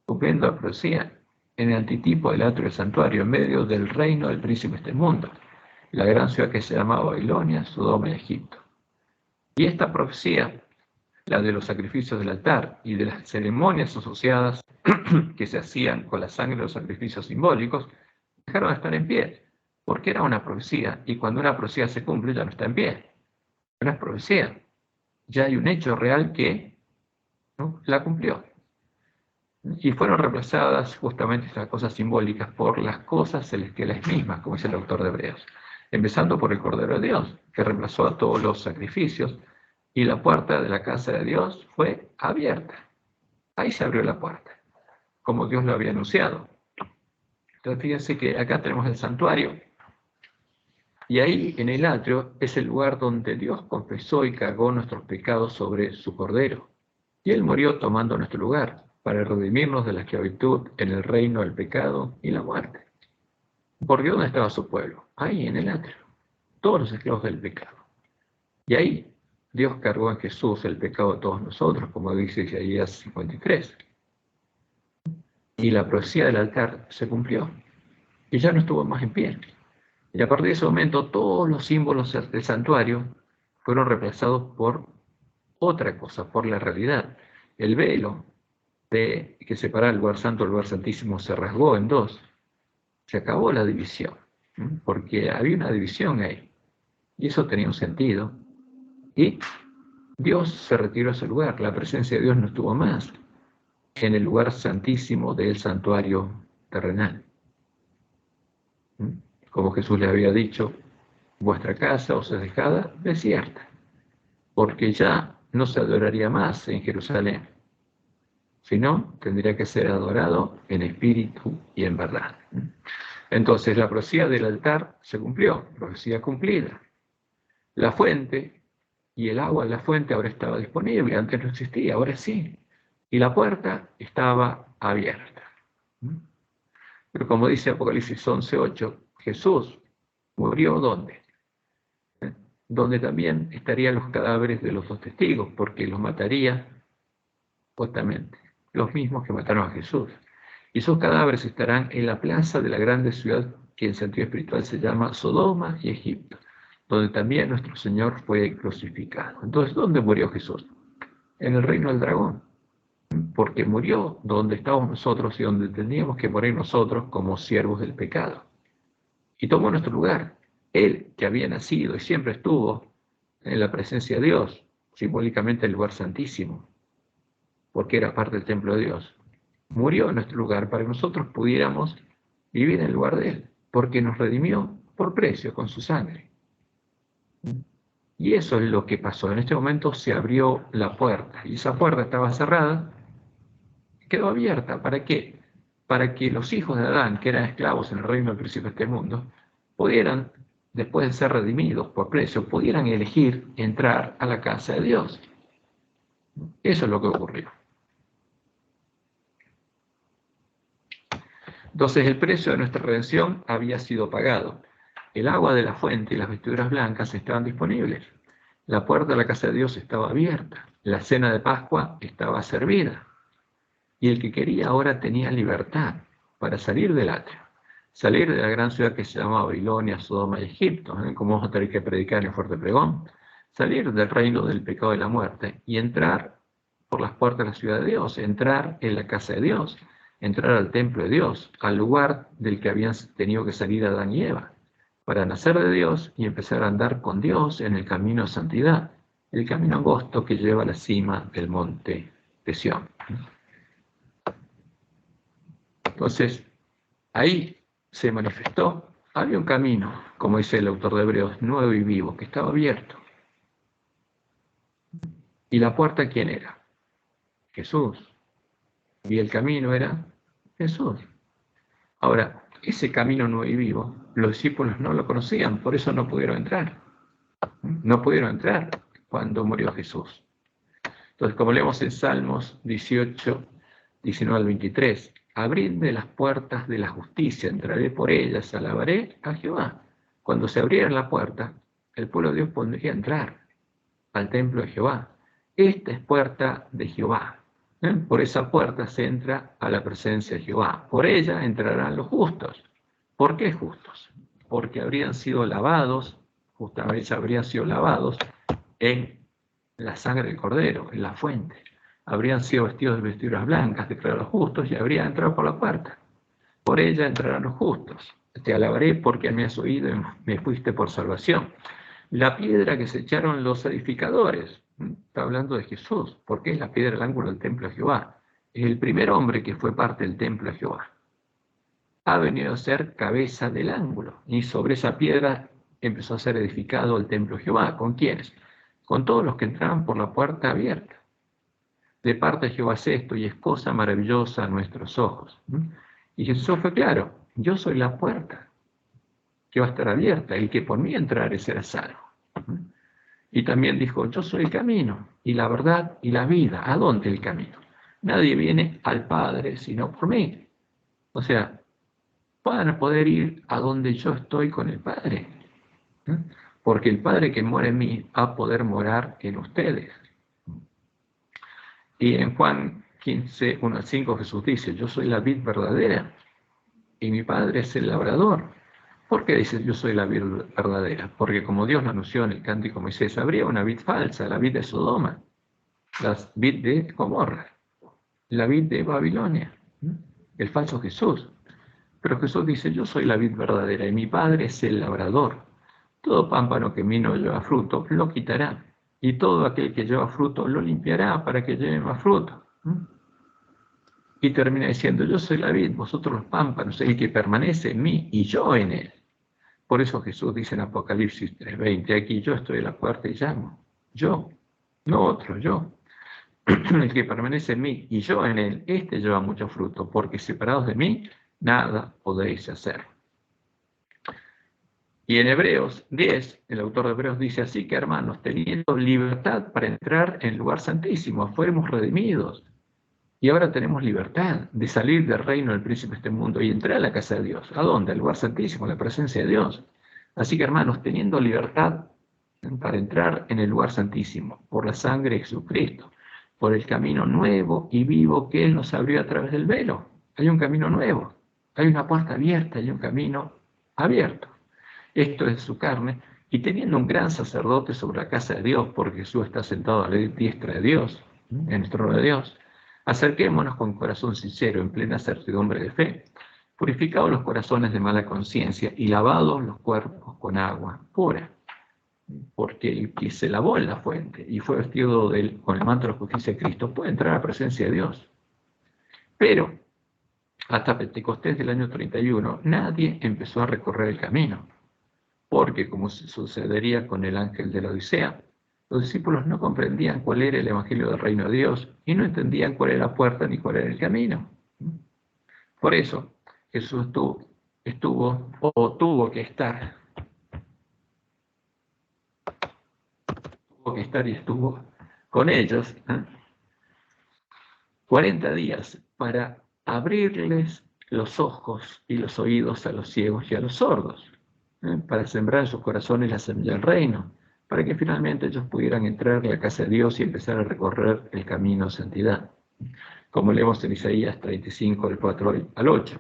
[SPEAKER 1] cumpliendo la profecía en el antitipo del atrio del santuario, en medio del reino del príncipe de este mundo, la gran ciudad que se llamaba Babilonia, Sodoma y Egipto. Y esta profecía, la de los sacrificios del altar y de las ceremonias asociadas que se hacían con la sangre de los sacrificios simbólicos, dejaron de estar en pie, porque era una profecía, y cuando una profecía se cumple ya no está en pie. No es profecía, ya hay un hecho real que la cumplió. Y fueron reemplazadas justamente estas cosas simbólicas por las cosas celestiales mismas, como dice el autor de Hebreos, empezando por el Cordero de Dios, que reemplazó a todos los sacrificios, y la puerta de la casa de Dios fue abierta. Ahí se abrió la puerta, como Dios lo había anunciado. Entonces fíjense que acá tenemos el santuario, y ahí en el atrio es el lugar donde Dios confesó y cargó nuestros pecados sobre su Cordero. Y Él murió tomando nuestro lugar, para redimirnos de la esclavitud en el reino del pecado y la muerte. Porque ¿dónde estaba su pueblo? Ahí en el atrio, todos los esclavos del pecado. Y ahí Dios cargó en Jesús el pecado de todos nosotros, como dice Isaías 53. Y la profecía del altar se cumplió, y ya no estuvo más en pie. Y a partir de ese momento todos los símbolos del santuario fueron reemplazados por otra cosa, por la realidad. El velo que separaba el lugar santo del lugar santísimo se rasgó en dos. Se acabó la división, porque había una división ahí, y eso tenía un sentido. Y Dios se retiró a ese lugar, la presencia de Dios no estuvo más en el lugar santísimo del santuario terrenal. Como Jesús le había dicho, vuestra casa os es dejada desierta, porque ya no se adoraría más en Jerusalén, sino tendría que ser adorado en espíritu y en verdad. Entonces la profecía del altar se cumplió, profecía cumplida. La fuente y el agua de la fuente ahora estaba disponible, antes no existía, ahora sí. Y la puerta estaba abierta. Pero como dice Apocalipsis 11:8, Jesús murió ¿dónde? Donde también estarían los cadáveres de los dos testigos, porque los mataría justamente los mismos que mataron a Jesús. Y sus cadáveres estarán en la plaza de la grande ciudad que en sentido espiritual se llama Sodoma y Egipto, donde también nuestro Señor fue crucificado. Entonces, ¿dónde murió Jesús? En el reino del dragón, porque murió donde estábamos nosotros y donde teníamos que morir nosotros como siervos del pecado. Y tomó nuestro lugar. Él, que había nacido y siempre estuvo en la presencia de Dios, simbólicamente el lugar santísimo, porque era parte del templo de Dios, murió en nuestro lugar para que nosotros pudiéramos vivir en el lugar de Él, porque nos redimió por precio con su sangre. Y eso es lo que pasó. En este momento se abrió la puerta, y esa puerta estaba cerrada, quedó abierta. ¿Para qué? Para que los hijos de Adán, que eran esclavos en el reino del príncipe de este mundo, pudieran, después de ser redimidos por precio, pudieran elegir entrar a la casa de Dios. Eso es lo que ocurrió. Entonces el precio de nuestra redención había sido pagado. El agua de la fuente y las vestiduras blancas estaban disponibles. La puerta de la casa de Dios estaba abierta. La cena de Pascua estaba servida. Y el que quería ahora tenía libertad para salir del atrio, salir de la gran ciudad que se llama Babilonia, Sodoma y Egipto, como vamos a tener que predicar en el fuerte pregón, salir del reino del pecado y la muerte y entrar por las puertas de la ciudad de Dios, entrar en la casa de Dios, entrar al templo de Dios, al lugar del que habían tenido que salir Adán y Eva, para nacer de Dios y empezar a andar con Dios en el camino de santidad, el camino angosto que lleva a la cima del monte de Sión. Entonces, ahí se manifestó, había un camino, como dice el autor de Hebreos, nuevo y vivo, que estaba abierto. ¿Y la puerta quién era? Jesús. Y el camino era Jesús. Ahora, ese camino nuevo y vivo, los discípulos no lo conocían, por eso no pudieron entrar. No pudieron entrar cuando murió Jesús. Entonces, como leemos en Salmos 18, 19 al 23, abridme las puertas de la justicia, entraré por ellas, alabaré a Jehová. Cuando se abrieran la puerta, el pueblo de Dios podría entrar al templo de Jehová. Esta es puerta de Jehová. Por esa puerta se entra a la presencia de Jehová. Por ella entrarán los justos. ¿Por qué justos? Porque habrían sido lavados, justamente habrían sido lavados en la sangre del Cordero, en la fuente. Habrían sido vestidos de vestiduras blancas, declarados justos, y habrían entrado por la puerta. Por ella entrarán los justos. Te alabaré porque me has oído y me fuiste por salvación. La piedra que se echaron los edificadores, está hablando de Jesús, porque es la piedra del ángulo del templo de Jehová. Es el primer hombre que fue parte del templo de Jehová. Ha venido a ser cabeza del ángulo, y sobre esa piedra empezó a ser edificado el templo de Jehová. ¿Con quiénes? Con todos los que entraban por la puerta abierta. De parte de Jehová es esto, y es cosa maravillosa a nuestros ojos. Y Jesús fue claro, yo soy la puerta que va a estar abierta, el que por mí entrare será salvo. Y también dijo, yo soy el camino, y la verdad, y la vida. ¿A dónde el camino? Nadie viene al Padre sino por mí. O sea, van a poder ir a donde yo estoy con el Padre. Porque el Padre que mora en mí va a poder morar en ustedes. Y en Juan 15, 1 al 5 Jesús dice, yo soy la vid verdadera y mi Padre es el labrador. ¿Por qué dice yo soy la vid verdadera? Porque como Dios lo anunció en el Cántico de Moisés, habría una vid falsa, la vid de Sodoma, la vid de Gomorra, la vid de Babilonia, el falso Jesús. Pero Jesús dice, yo soy la vid verdadera y mi Padre es el labrador. Todo pámpano que en mí no lleva fruto, lo quitará. Y todo aquel que lleva fruto, lo limpiará para que lleve más fruto. Y termina diciendo, yo soy la vid, vosotros los pámpanos, el que permanece en mí y yo en él. Por eso Jesús dice en Apocalipsis 3:20, aquí yo estoy a la puerta y llamo. Yo, no otro, yo. El que permanece en mí y yo en él, este lleva mucho fruto, porque separados de mí, nada podéis hacer. Y en Hebreos 10, el autor de Hebreos dice, así que hermanos, teniendo libertad para entrar en el lugar santísimo, fuéramos redimidos. Y ahora tenemos libertad de salir del reino del príncipe de este mundo y entrar a la casa de Dios. ¿A dónde? Al lugar santísimo, a la presencia de Dios. Así que hermanos, teniendo libertad para entrar en el lugar santísimo, por la sangre de Jesucristo, por el camino nuevo y vivo que Él nos abrió a través del velo. Hay un camino nuevo, hay una puerta abierta, hay un camino abierto. Esto es su carne, y teniendo un gran sacerdote sobre la casa de Dios, porque Jesús está sentado a la diestra de Dios, en el trono de Dios, acerquémonos con corazón sincero, en plena certidumbre de fe, purificados los corazones de mala conciencia y lavados los cuerpos con agua pura. Porque el que se lavó en la fuente y fue vestido con el manto de la justicia de Cristo puede entrar a la presencia de Dios. Pero hasta Pentecostés del año 31 nadie empezó a recorrer el camino, porque como sucedería con el ángel de la Odisea, los discípulos no comprendían cuál era el evangelio del reino de Dios y no entendían cuál era la puerta ni cuál era el camino. Por eso Jesús tuvo que estar y estuvo con ellos 40 días para abrirles los ojos y los oídos a los ciegos y a los sordos, para sembrar en sus corazones la semilla del reino, para que finalmente ellos pudieran entrar a la casa de Dios y empezar a recorrer el camino de santidad, como leemos en Isaías 35, del 4 al 8.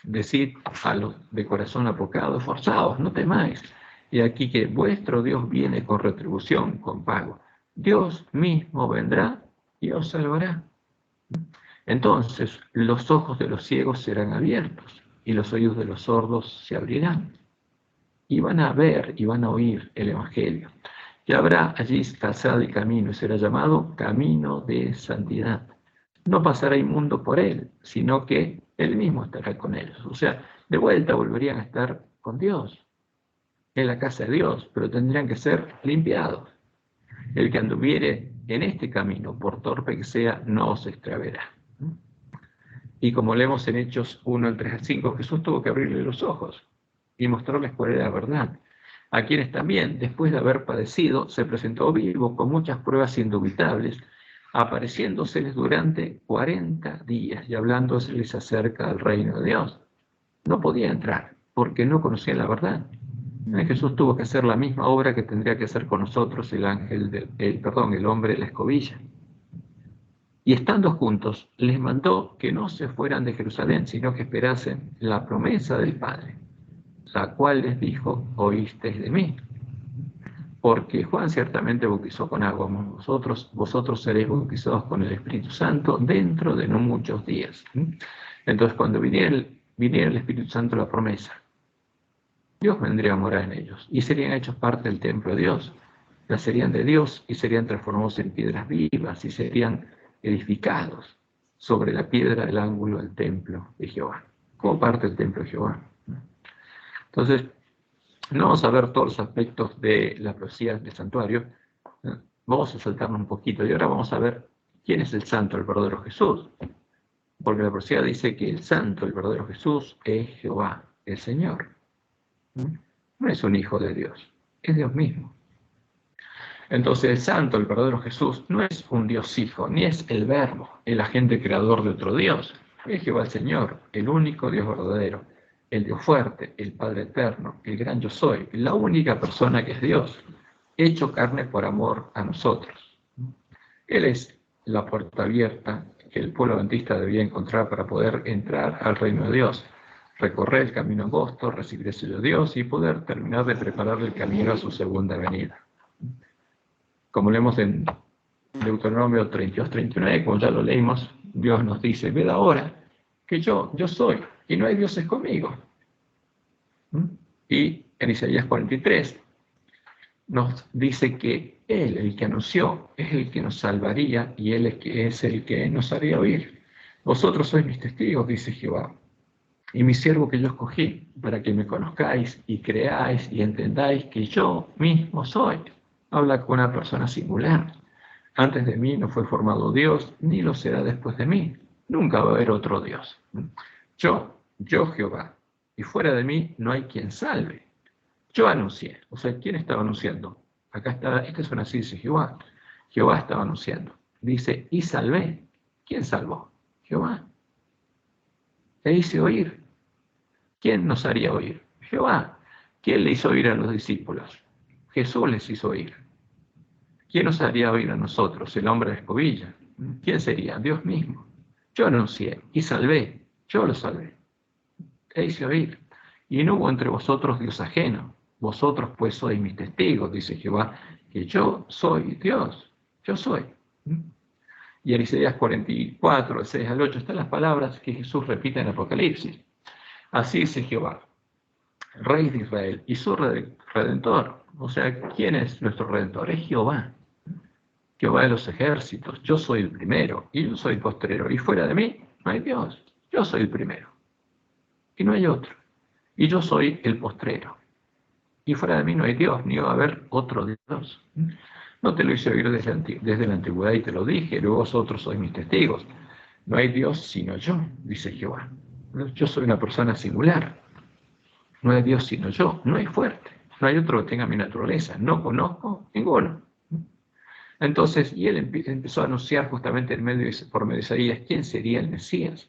[SPEAKER 1] Decid a los de corazón apocado, esforzaos, no temáis. Y aquí que vuestro Dios viene con retribución, con pago. Dios mismo vendrá y os salvará. Entonces los ojos de los ciegos serán abiertos y los oídos de los sordos se abrirán. Y van a ver y van a oír el Evangelio. Y habrá allí calzada y camino, y será llamado camino de santidad. No pasará inmundo por él, sino que él mismo estará con ellos. O sea, de vuelta volverían a estar con Dios, en la casa de Dios, pero tendrían que ser limpiados. El que anduviere en este camino, por torpe que sea, no se extraverá. Y como leemos en Hechos 1, el 3 al 5, Jesús tuvo que abrirle los ojos y mostrarles cuál era la verdad, a quienes también, después de haber padecido, se presentó vivo con muchas pruebas indubitables, apareciéndoseles durante 40 días y hablándoseles acerca del reino de Dios. No podía entrar porque no conocían la verdad. Jesús tuvo que hacer la misma obra que tendría que hacer con nosotros el hombre de la escobilla. Y estando juntos, les mandó que no se fueran de Jerusalén, sino que esperasen la promesa del Padre, la cual les dijo, oísteis de mí. Porque Juan ciertamente bautizó con agua, vosotros seréis bautizados con el Espíritu Santo dentro de no muchos días. Entonces, cuando viniera el Espíritu Santo, la promesa, Dios vendría a morar en ellos y serían hechos parte del templo de Dios. Ya serían de Dios y serían transformados en piedras vivas y serían edificados sobre la piedra del ángulo del templo de Jehová, como parte del templo de Jehová. Entonces, no vamos a ver todos los aspectos de la profecía del santuario, vamos a saltarnos un poquito y ahora vamos a ver quién es el santo, el verdadero Jesús, porque la profecía dice que el santo, el verdadero Jesús, es Jehová, el Señor. No es un hijo de Dios, es Dios mismo. Entonces el santo, el verdadero Jesús, no es un Dios hijo, ni es el verbo, el agente creador de otro Dios. Es Jehová el Señor, el único Dios verdadero, el Dios fuerte, el Padre eterno, el gran yo soy, la única persona que es Dios, hecho carne por amor a nosotros. Él es la puerta abierta que el pueblo adventista debía encontrar para poder entrar al reino de Dios, recorrer el camino angosto, recibir el sello de Dios y poder terminar de preparar el camino a su segunda venida. Como leemos en Deuteronomio 32-39, como ya lo leímos, Dios nos dice, ved ahora que yo soy, y no hay dioses conmigo. Y en Isaías 43 nos dice que Él, el que anunció, es el que nos salvaría y Él es el que nos haría oír. Vosotros sois mis testigos, dice Jehová, y mi siervo que yo escogí, para que me conozcáis y creáis y entendáis que yo mismo soy. Habla con una persona singular. Antes de mí no fue formado Dios, ni lo será después de mí. Nunca va a haber otro Dios. Yo Jehová, y fuera de mí no hay quien salve. Yo anuncié. O sea, ¿quién estaba anunciando? Acá está, esta es una así, dice Jehová. Jehová estaba anunciando. Dice, y salvé. ¿Quién salvó? Jehová. Le hice oír. ¿Quién nos haría oír? Jehová. ¿Quién le hizo oír a los discípulos? Jesús les hizo oír. ¿Quién nos haría oír a nosotros? El hombre de escobilla. ¿Quién sería? Dios mismo. Yo anuncié y salvé. Yo lo salvé. Le hice oír. Y no hubo entre vosotros Dios ajeno. Vosotros pues sois mis testigos, dice Jehová, que yo soy Dios. Yo soy. Y en Isaías 44, 6 al 8, están las palabras que Jesús repite en Apocalipsis. Así dice Jehová, Rey de Israel y su Redentor. O sea, ¿quién es nuestro Redentor? Es Jehová. Jehová de los ejércitos. Yo soy el primero y yo soy el postrero. Y fuera de mí no hay Dios. Yo soy el primero. Y no hay otro. Y yo soy el postrero. Y fuera de mí no hay Dios, ni va a haber otro Dios. No te lo hice oír desde la antigüedad y te lo dije, luego vosotros sois mis testigos. No hay Dios sino yo, dice Jehová. Yo soy una persona singular. No hay Dios sino yo. No hay fuerte. No hay otro que tenga mi naturaleza. No conozco ninguno. Entonces, y él empezó a anunciar justamente por medio de Isaías quién sería el Mesías.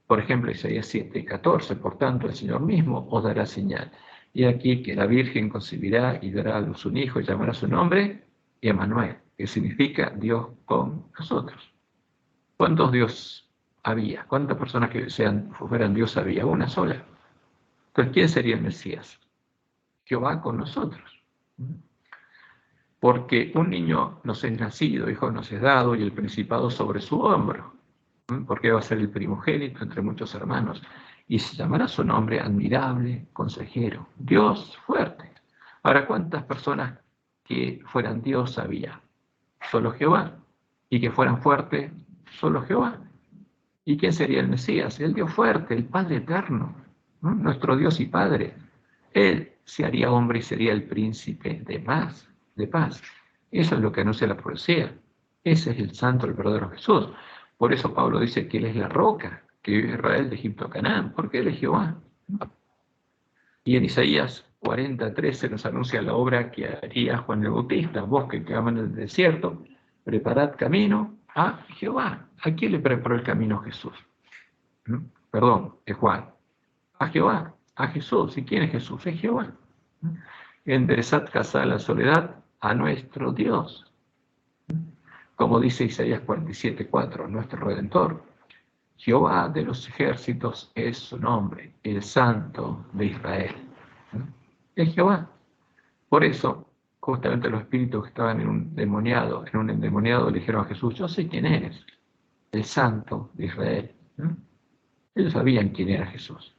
[SPEAKER 1] Por ejemplo, Isaías 7:14, por tanto, el Señor mismo os dará señal. Y aquí que la Virgen concebirá y dará a luz un hijo y llamará su nombre Emmanuel, que significa Dios con nosotros. ¿Cuántos Dios había? ¿Cuántas personas que fueran Dios había? Una sola. Entonces, ¿quién sería el Mesías? Jehová con nosotros. Porque un niño nos es nacido, hijo nos es dado, y el principado sobre su hombro. Porque va a ser el primogénito entre muchos hermanos. Y se llamará su nombre admirable, consejero, Dios fuerte. Ahora, ¿cuántas personas que fueran Dios había? Solo Jehová. Y que fueran fuertes, solo Jehová. ¿Y quién sería el Mesías? El Dios fuerte, el Padre eterno, ¿no? Nuestro Dios y Padre. Él se haría hombre y sería el príncipe de paz. Eso es lo que anuncia la profecía. Ese es el santo, el verdadero Jesús. Por eso Pablo dice que Él es la roca que vive Israel de Egipto a Canaán, porque Él es Jehová. Y en Isaías 40:13 se nos anuncia la obra que haría Juan el Bautista. Vos que claman en el desierto, preparad camino a Jehová. ¿A quién le preparó el camino Jesús? Perdón, es Juan. A Jehová, a Jesús. ¿Y quién es Jesús? Es Jehová. Enderezad casa la soledad a nuestro Dios. Como dice Isaías 47:4, nuestro Redentor. Jehová de los ejércitos es su nombre, el Santo de Israel. Es Jehová. Por eso, justamente los espíritus que estaban en un endemoniado, le dijeron a Jesús, yo sé quién eres, el Santo de Israel. Ellos sabían quién era Jesús.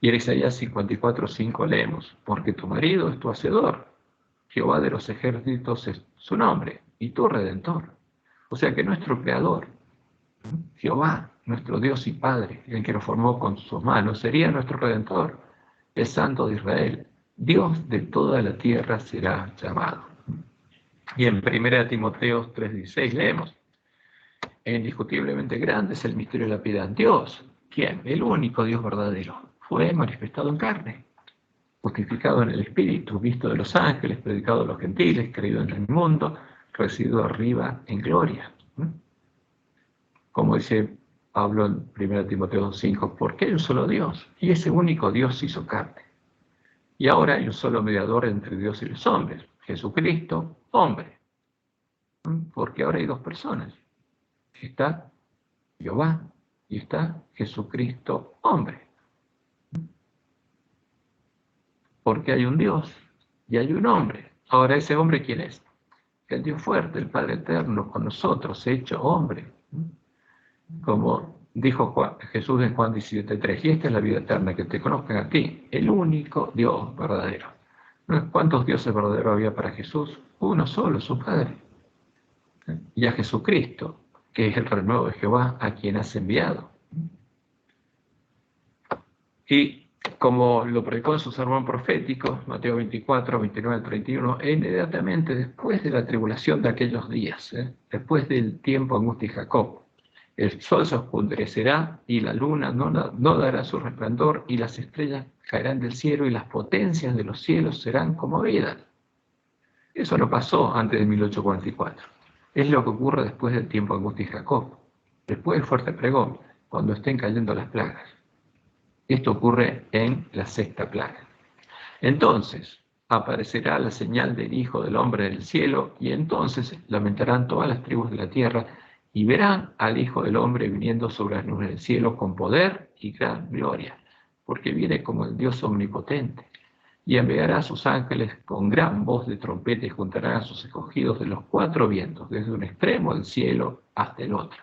[SPEAKER 1] Y en Isaías 54:5 leemos, porque tu marido es tu hacedor, Jehová de los ejércitos es su nombre, y tu Redentor. O sea que nuestro Creador, Jehová, nuestro Dios y Padre, el que nos formó con sus manos, sería nuestro Redentor, el Santo de Israel. Dios de toda la tierra será llamado. Y en 1 Timoteo 3:16 leemos, indiscutiblemente grande es el misterio de la piedad. Dios, ¿quién? El único Dios verdadero, fue manifestado en carne, justificado en el Espíritu, visto de los ángeles, predicado a los gentiles, creído en el mundo, recibido arriba en gloria. Como dice Pablo en 1 Timoteo 5, porque hay un solo Dios, y ese único Dios se hizo carne. Y ahora hay un solo mediador entre Dios y los hombres, Jesucristo, hombre. Porque ahora hay dos personas. Está Jehová y está Jesucristo, hombre. Porque hay un Dios y hay un hombre. Ahora, ¿ese hombre quién es? El Dios fuerte, el Padre eterno, con nosotros, hecho hombre. Como dijo Jesús en Juan 17:3, y esta es la vida eterna, que te conozcan a ti, el único Dios verdadero. ¿Cuántos dioses verdaderos había para Jesús? Uno solo, su Padre. Y a Jesucristo, que es el renuevo de Jehová, a quien has enviado. Y como lo predicó en su sermón profético, Mateo 24, 29 al 31, e inmediatamente después de la tribulación de aquellos días, después del tiempo angustia y Jacob, el sol se oscurecerá y la luna no dará su resplandor y las estrellas caerán del cielo y las potencias de los cielos serán conmovidas. Eso no pasó antes de 1844. Es lo que ocurre después del tiempo angustia y Jacob, después del fuerte pregón, cuando estén cayendo las plagas. Esto ocurre en la sexta plaga. Entonces aparecerá la señal del Hijo del Hombre en el cielo, y entonces lamentarán todas las tribus de la tierra, y verán al Hijo del Hombre viniendo sobre las nubes del cielo con poder y gran gloria, porque viene como el Dios omnipotente. Y enviará a sus ángeles con gran voz de trompeta y juntarán a sus escogidos de los cuatro vientos, desde un extremo del cielo hasta el otro.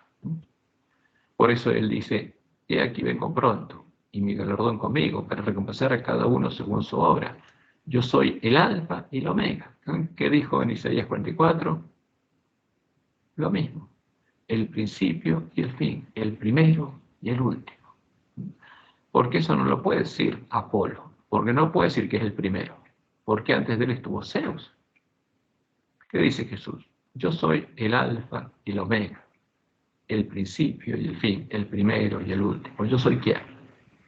[SPEAKER 1] Por eso él dice: he aquí vengo pronto, y mi galardón conmigo, para recompensar a cada uno según su obra. Yo soy el Alfa y el Omega. ¿Qué dijo en Isaías 44? Lo mismo. El principio y el fin, el primero y el último. Porque eso no lo puede decir Apolo, porque no puede decir que es el primero, porque antes de él estuvo Zeus. ¿Qué dice Jesús? Yo soy el Alfa y el Omega, el principio y el fin, el primero y el último. ¿Yo soy quién?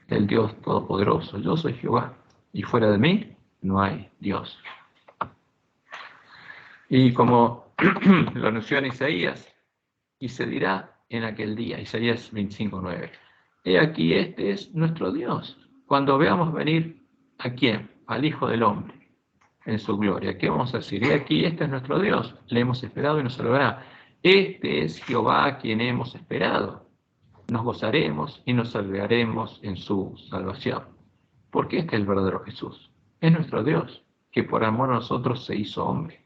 [SPEAKER 1] El Dios Todopoderoso. Yo soy Jehová, y fuera de mí no hay Dios. Y como lo anunció en Isaías, y se dirá en aquel día, Isaías 25:9, he aquí este es nuestro Dios. Cuando veamos venir, ¿a quién? Al Hijo del Hombre, en su gloria. ¿Qué vamos a decir? He aquí este es nuestro Dios, le hemos esperado y nos salvará. Este es Jehová a quien hemos esperado. Nos gozaremos y nos alegraremos en su salvación. Porque este es el verdadero Jesús. Es nuestro Dios, que por amor a nosotros se hizo hombre.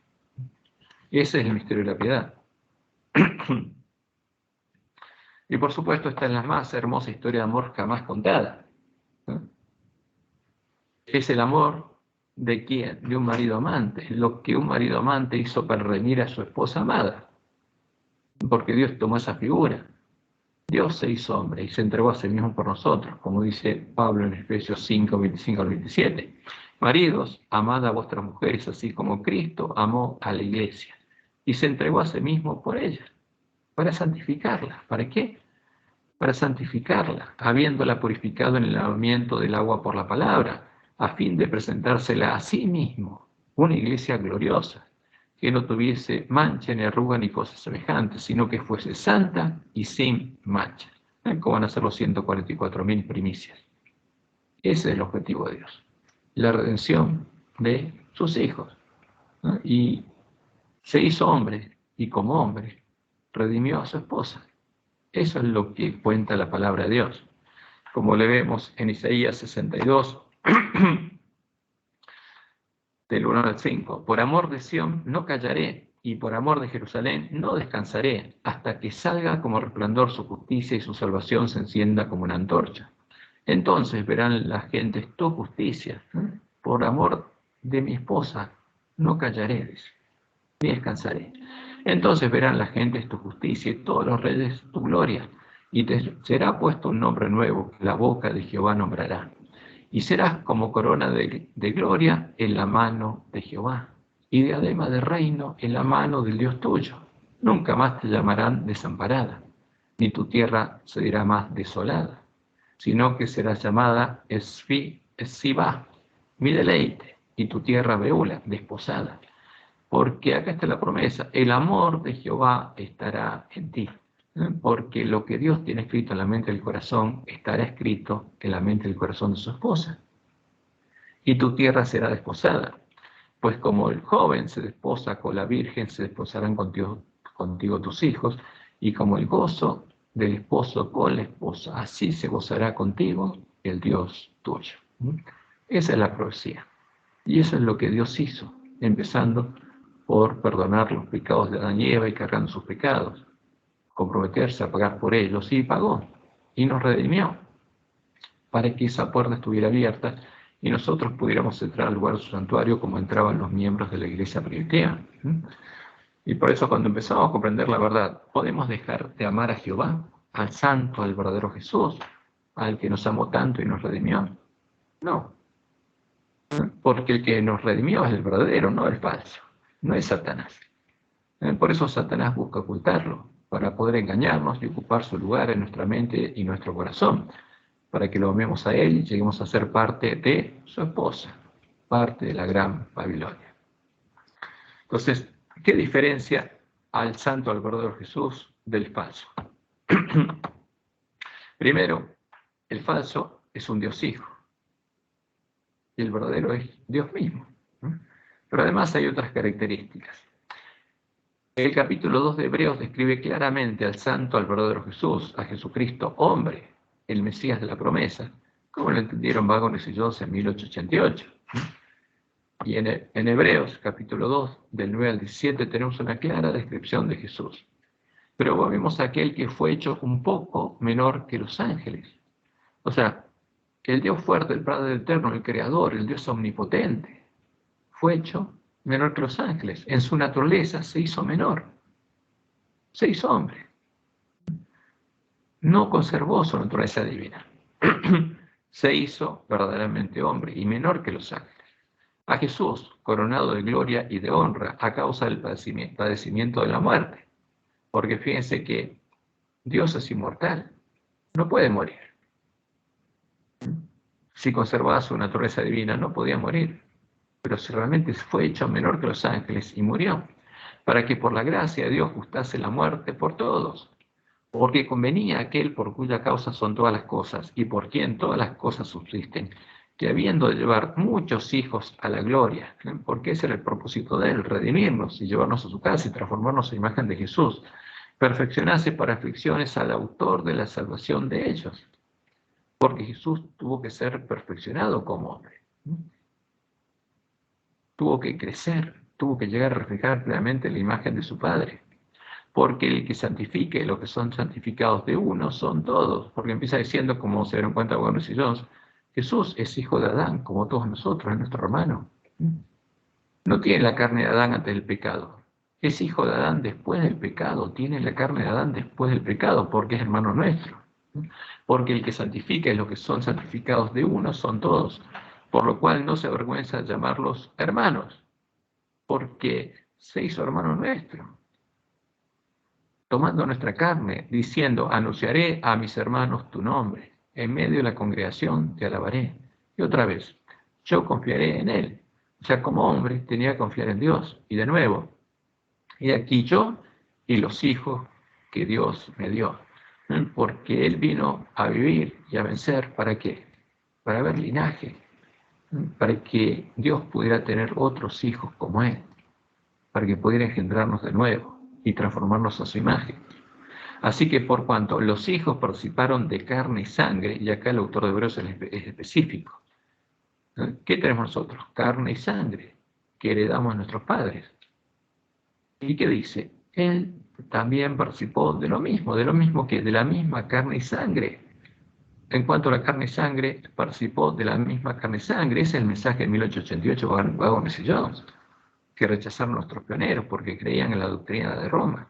[SPEAKER 1] Ese es el misterio de la piedad. Y por supuesto, esta es la más hermosa historia de amor jamás contada. Es el amor de quién? De un marido amante. Lo que un marido amante hizo para redimir a su esposa amada. Porque Dios tomó esa figura. Dios se hizo hombre y se entregó a sí mismo por nosotros, como dice Pablo en Efesios 5, 25 al 27. Maridos, amad a vuestras mujeres, así como Cristo amó a la iglesia y se entregó a sí mismo por ella, para santificarla. ¿Para qué? Para santificarla, habiéndola purificado en el lavamiento del agua por la palabra, a fin de presentársela a sí mismo, una iglesia gloriosa, que no tuviese mancha ni arruga ni cosas semejantes, sino que fuese santa y sin mancha. ¿Cómo van a ser los 144.000 primicias? Ese es el objetivo de Dios, la redención de sus hijos. ¿No? Y se hizo hombre, y como hombre redimió a su esposa. Eso es lo que cuenta la palabra de Dios. Como le vemos en Isaías 62, del 1 al 5. Por amor de Sión no callaré, y por amor de Jerusalén no descansaré, hasta que salga como resplandor su justicia y su salvación se encienda como una antorcha. Entonces verán las gentes tu justicia. Por amor de mi esposa no callaré, ni descansaré. Entonces verán las gentes tu justicia y todos los reyes tu gloria, y te será puesto un nombre nuevo, la boca de Jehová nombrará. Y serás como corona de gloria en la mano de Jehová, y diadema de reino en la mano del Dios tuyo. Nunca más te llamarán desamparada, ni tu tierra se dirá más desolada, sino que será llamada Esibá, mi deleite, y tu tierra Beula, desposada. Porque acá está la promesa, el amor de Jehová estará en ti. Porque lo que Dios tiene escrito en la mente del corazón estará escrito en la mente del corazón de su esposa. Y tu tierra será desposada, pues como el joven se desposa con la virgen, se desposarán contigo tus hijos, y como el gozo del esposo con la esposa, así se gozará contigo el Dios tuyo. Esa es la profecía. Y eso es lo que Dios hizo, empezando por perdonar los pecados de Adán y Eva y cargando sus pecados, comprometerse a pagar por ellos, y pagó, y nos redimió, para que esa puerta estuviera abierta y nosotros pudiéramos entrar al lugar de su santuario como entraban los miembros de la iglesia primitiva. Y por eso cuando empezamos a comprender la verdad, ¿podemos dejar de amar a Jehová, al santo, al verdadero Jesús, al que nos amó tanto y nos redimió? No, porque el que nos redimió es el verdadero, no el falso, no es Satanás. Por eso Satanás busca ocultarlo, para poder engañarnos y ocupar su lugar en nuestra mente y nuestro corazón, para que lo amemos a él y lleguemos a ser parte de su esposa, parte de la gran Babilonia. Entonces, ¿qué diferencia al santo, al verdadero Jesús del falso? Primero, el falso es un Dios hijo y el verdadero es Dios mismo. Pero además hay otras características. El capítulo 2 de Hebreos describe claramente al santo, al verdadero Jesús, a Jesucristo, hombre, el Mesías de la promesa, como lo entendieron Wagones y Jones en 1888. Y en Hebreos, capítulo 2, del 9 al 17, tenemos una clara descripción de Jesús. Pero vemos a aquel que fue hecho un poco menor que los ángeles. O sea, el Dios fuerte, el Padre eterno, el Creador, el Dios omnipotente, fue hecho menor que los ángeles. En su naturaleza se hizo menor. Se hizo hombre. No conservó su naturaleza divina. Se hizo verdaderamente hombre y menor que los ángeles. A Jesús, coronado de gloria y de honra a causa del padecimiento de la muerte. Porque fíjense que Dios es inmortal, no puede morir. Si conservaba su naturaleza divina, no podía morir. Pero si realmente fue hecho menor que los ángeles y murió, para que por la gracia de Dios gustase la muerte por todos. Porque convenía aquel por cuya causa son todas las cosas y por quien todas las cosas subsisten, que habiendo de llevar muchos hijos a la gloria, porque ese era el propósito de él, redimirnos y llevarnos a su casa y transformarnos a imagen de Jesús, perfeccionase para aflicciones al autor de la salvación de ellos, porque Jesús tuvo que ser perfeccionado como hombre, tuvo que crecer, tuvo que llegar a reflejar plenamente la imagen de su Padre. Porque el que santifique, los que son santificados de uno, son todos. Porque empieza diciendo, como se dieron cuenta Wagones y Jones, Jesús es hijo de Adán, como todos nosotros, es nuestro hermano. No tiene la carne de Adán antes del pecado. Es hijo de Adán después del pecado. Tiene la carne de Adán después del pecado, porque es hermano nuestro. Porque el que santifica y los que son santificados de uno son todos. Por lo cual no se avergüenza de llamarlos hermanos, porque se hizo hermano nuestro. Tomando nuestra carne, diciendo, anunciaré a mis hermanos tu nombre, en medio de la congregación te alabaré. Y otra vez, yo confiaré en él. O sea, como hombre tenía que confiar en Dios. Y de nuevo, y aquí yo y los hijos que Dios me dio. Porque él vino a vivir y a vencer, ¿para qué? Para ver linaje, para que Dios pudiera tener otros hijos como él, para que pudiera engendrarnos de nuevo y transformarnos a su imagen. Así que por cuanto los hijos participaron de carne y sangre, y acá el autor de Hebreos es específico, ¿qué tenemos nosotros? Carne y sangre, que heredamos a nuestros padres. ¿Y qué dice? Él también participó de lo mismo que de la misma carne y sangre. En cuanto a la carne y sangre, participó de la misma carne y sangre. Ese es el mensaje de 1888 Wagones y Jones, que rechazaron nuestros pioneros porque creían en la doctrina de Roma.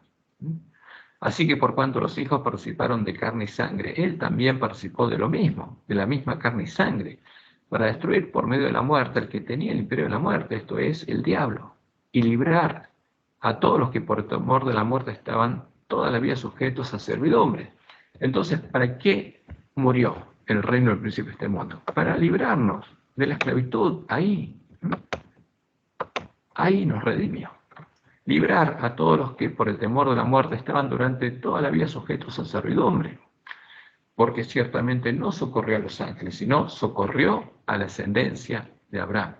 [SPEAKER 1] Así que por cuanto los hijos participaron de carne y sangre, él también participó de lo mismo, de la misma carne y sangre, para destruir por medio de la muerte al que tenía el imperio de la muerte, esto es, el diablo, y librar a todos los que por temor de la muerte estaban toda la vida sujetos a servidumbre. Entonces, ¿para qué murió el reino del príncipe de este mundo? Para librarnos de la esclavitud, ahí nos redimió. Librar a todos los que por el temor de la muerte estaban durante toda la vida sujetos a servidumbre, porque ciertamente no socorrió a los ángeles, sino socorrió a la ascendencia de Abraham,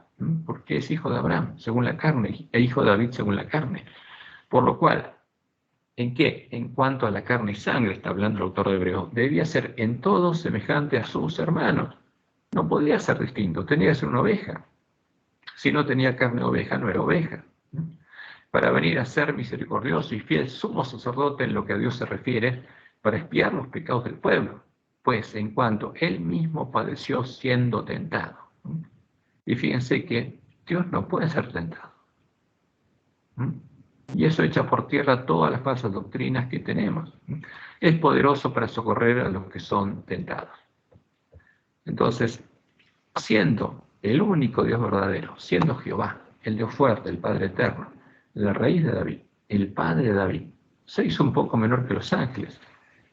[SPEAKER 1] porque es hijo de Abraham según la carne, e hijo de David según la carne. Por lo cual, ¿en qué? En cuanto a la carne y sangre, está hablando el autor de Hebreos, debía ser en todo semejante a sus hermanos. No podía ser distinto, tenía que ser una oveja. Si no tenía carne de oveja, no era oveja. Para venir a ser misericordioso y fiel sumo sacerdote en lo que a Dios se refiere, para expiar los pecados del pueblo, pues en cuanto él mismo padeció siendo tentado. Y fíjense que Dios no puede ser tentado. Y eso echa por tierra todas las falsas doctrinas que tenemos. Es poderoso para socorrer a los que son tentados. Entonces, siendo el único Dios verdadero, siendo Jehová, el Dios fuerte, el Padre eterno, la raíz de David, el Padre de David, se hizo un poco menor que los ángeles,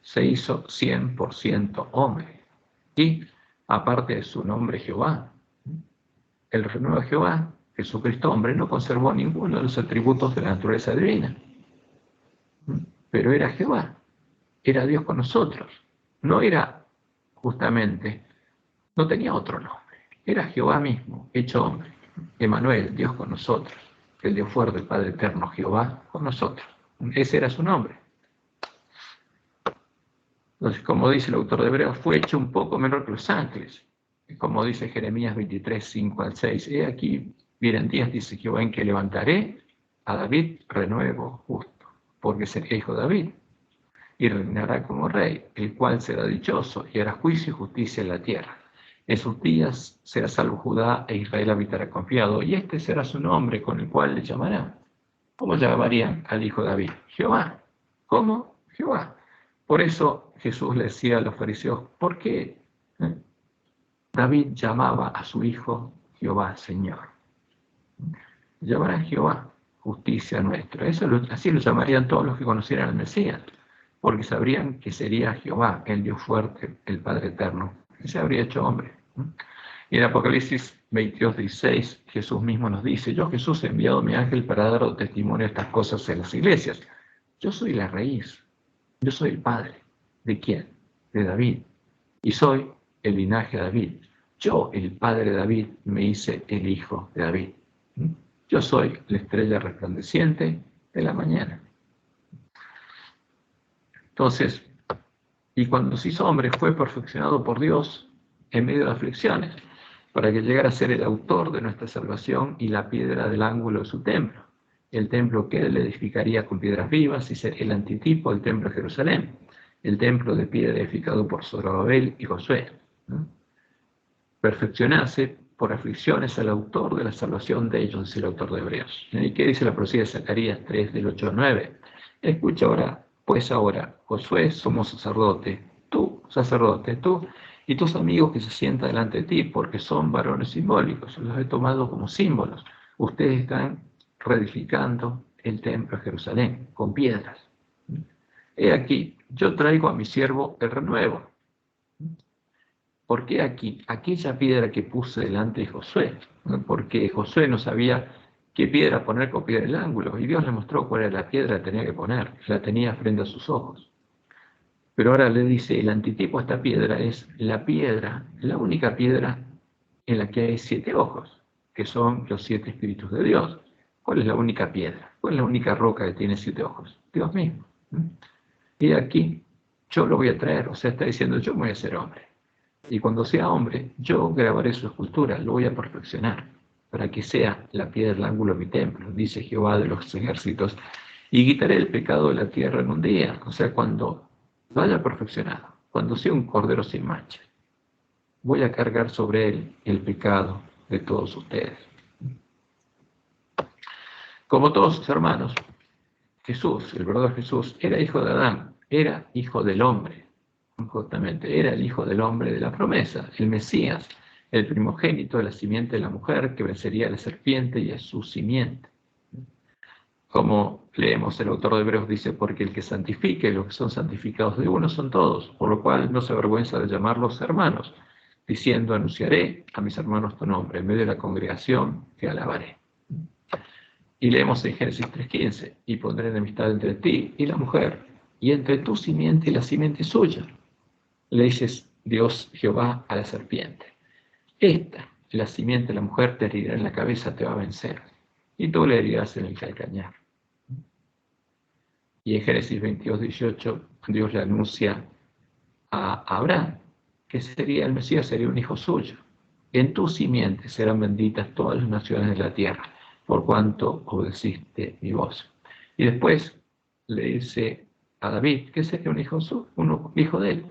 [SPEAKER 1] se hizo 100% hombre. Y, aparte de su nombre Jehová, el renuevo de Jehová, Jesucristo hombre, no conservó ninguno de los atributos de la naturaleza divina. Pero era Jehová, era Dios con nosotros. No era justamente, no tenía otro nombre. Era Jehová mismo, hecho hombre. Emmanuel, Dios con nosotros. El Dios fuerte, el Padre eterno, Jehová con nosotros. Ese era su nombre. Entonces, como dice el autor de Hebreos, fue hecho un poco menor que los ángeles. Como dice Jeremías 23, 5 al 6. He aquí, vienen días, dice Jehová, en que levantaré a David renuevo justo, porque será hijo de David, y reinará como rey, el cual será dichoso, y hará juicio y justicia en la tierra. En sus días será salvo Judá, e Israel habitará confiado, y este será su nombre con el cual le llamarán. ¿Cómo llamarían al hijo de David? Jehová. ¿Cómo? Jehová. Por eso Jesús le decía a los fariseos, ¿por qué David llamaba a su hijo Jehová, Señor? Llamarán Jehová, justicia nuestra. Así lo llamarían todos los que conocieran al Mesías, porque sabrían que sería Jehová, el Dios fuerte, el Padre eterno, que se habría hecho hombre. Y en Apocalipsis 22, 16, Jesús mismo nos dice, yo Jesús he enviado mi ángel para dar testimonio de estas cosas en las iglesias. Yo soy la raíz, yo soy el padre. ¿De quién? De David. Y soy el linaje de David. Yo, el padre de David, me hice el hijo de David. Yo soy la estrella resplandeciente de la mañana. Entonces, y cuando se hizo hombre fue perfeccionado por Dios en medio de aflicciones, para que llegara a ser el autor de nuestra salvación y la piedra del ángulo de su templo, el templo que él edificaría con piedras vivas y sería el antitipo del templo de Jerusalén, el templo de piedra edificado por Zorobabel y Josué. Perfeccionarse por aflicciones al autor de la salvación de ellos, es el autor de Hebreos. ¿Y qué dice la profecía de Zacarías 3, del 8 al 9? Escucha ahora, pues ahora, Josué, somos sacerdote, tú y tus amigos que se sientan delante de ti, porque son varones simbólicos, los he tomado como símbolos. Ustedes están reedificando el templo de Jerusalén con piedras. He aquí, yo traigo a mi siervo el renuevo. ¿Por qué aquí? Aquella piedra que puse delante de Josué, porque Josué no sabía qué piedra poner con piedra el ángulo, y Dios le mostró cuál era la piedra que tenía que poner, la tenía frente a sus ojos. Pero ahora le dice, el antitipo a esta piedra es la piedra, la única piedra en la que hay 7 ojos, que son los 7 espíritus de Dios. ¿Cuál es la única piedra? ¿Cuál es la única roca que tiene 7 ojos? Dios mismo. Y aquí, yo lo voy a traer, o sea, está diciendo, yo me voy a hacer hombre. Y cuando sea hombre, yo grabaré su escultura, lo voy a perfeccionar, para que sea la piedra del ángulo de mi templo, dice Jehová de los ejércitos, y quitaré el pecado de la tierra en un día, o sea, cuando lo haya perfeccionado, cuando sea un cordero sin mancha, voy a cargar sobre él el pecado de todos ustedes. Como todos sus hermanos, Jesús, el verdadero Jesús, era hijo de Adán, era hijo del hombre, justamente, era el hijo del hombre de la promesa, el Mesías, el primogénito de la simiente de la mujer que vencería a la serpiente y a su simiente. Como leemos, el autor de Hebreos dice, porque el que santifique, los que son santificados de uno son todos, por lo cual no se avergüenza de llamarlos hermanos, diciendo, anunciaré a mis hermanos tu nombre, en medio de la congregación te alabaré. Y leemos en Génesis 3:15, y pondré enemistad entre ti y la mujer, y entre tu simiente y la simiente suya. Le dices Dios Jehová a la serpiente, esta, la simiente de la mujer, te herirá en la cabeza, te va a vencer, y tú le herirás en el calcañar. Y en Génesis 22:18, Dios le anuncia a Abraham que sería el Mesías, sería un hijo suyo. En tu simiente serán benditas todas las naciones de la tierra, por cuanto obedeciste mi voz. Y después le dice a David que sería un hijo de él.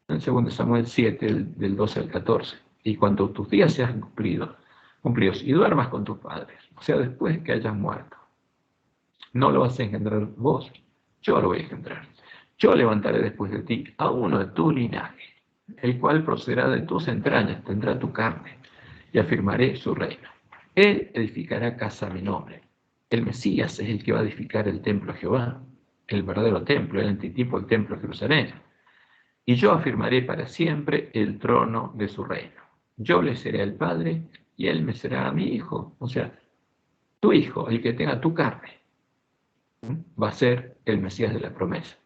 [SPEAKER 1] En 2 Samuel 7, del 12 al 14. Y cuando tus días sean cumplidos y duermas con tus padres, o sea, después que hayas muerto, No lo vas a engendrar vos, yo lo voy a engendrar. Yo levantaré después de ti a uno de tu linaje, el cual procederá de tus entrañas, tendrá tu carne, y afirmaré su reino. Él edificará casa a mi nombre. El Mesías es el que va a edificar el templo a Jehová, el verdadero templo, el antitipo del templo de Jerusalén. Y yo afirmaré para siempre el trono de su reino. Yo le seré el padre y él me será a mi hijo. O sea, tu hijo, el que tenga tu carne, va a ser el Mesías de la promesa.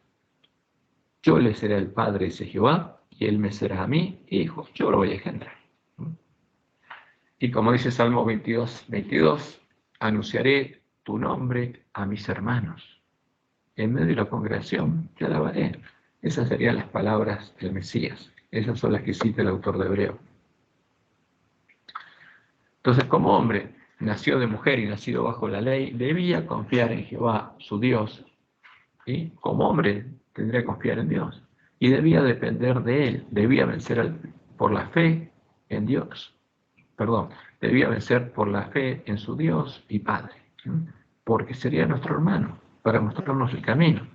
[SPEAKER 1] Yo le seré el padre, dice Jehová, y él me será a mí hijo. Yo lo voy a engendrar. Y como dice Salmo 22, 22, anunciaré tu nombre a mis hermanos. En medio de la congregación te alabaré. Esas serían las palabras del Mesías. Esas son las que cita el autor de Hebreo. Entonces, como hombre, nació de mujer y nacido bajo la ley, debía confiar en Jehová, su Dios. ¿Sí? Como hombre, tendría que confiar en Dios. Y debía depender de Él. Debía vencer por la fe en Dios. Debía vencer por la fe en su Dios y Padre. Porque sería nuestro hermano, para mostrarnos el camino.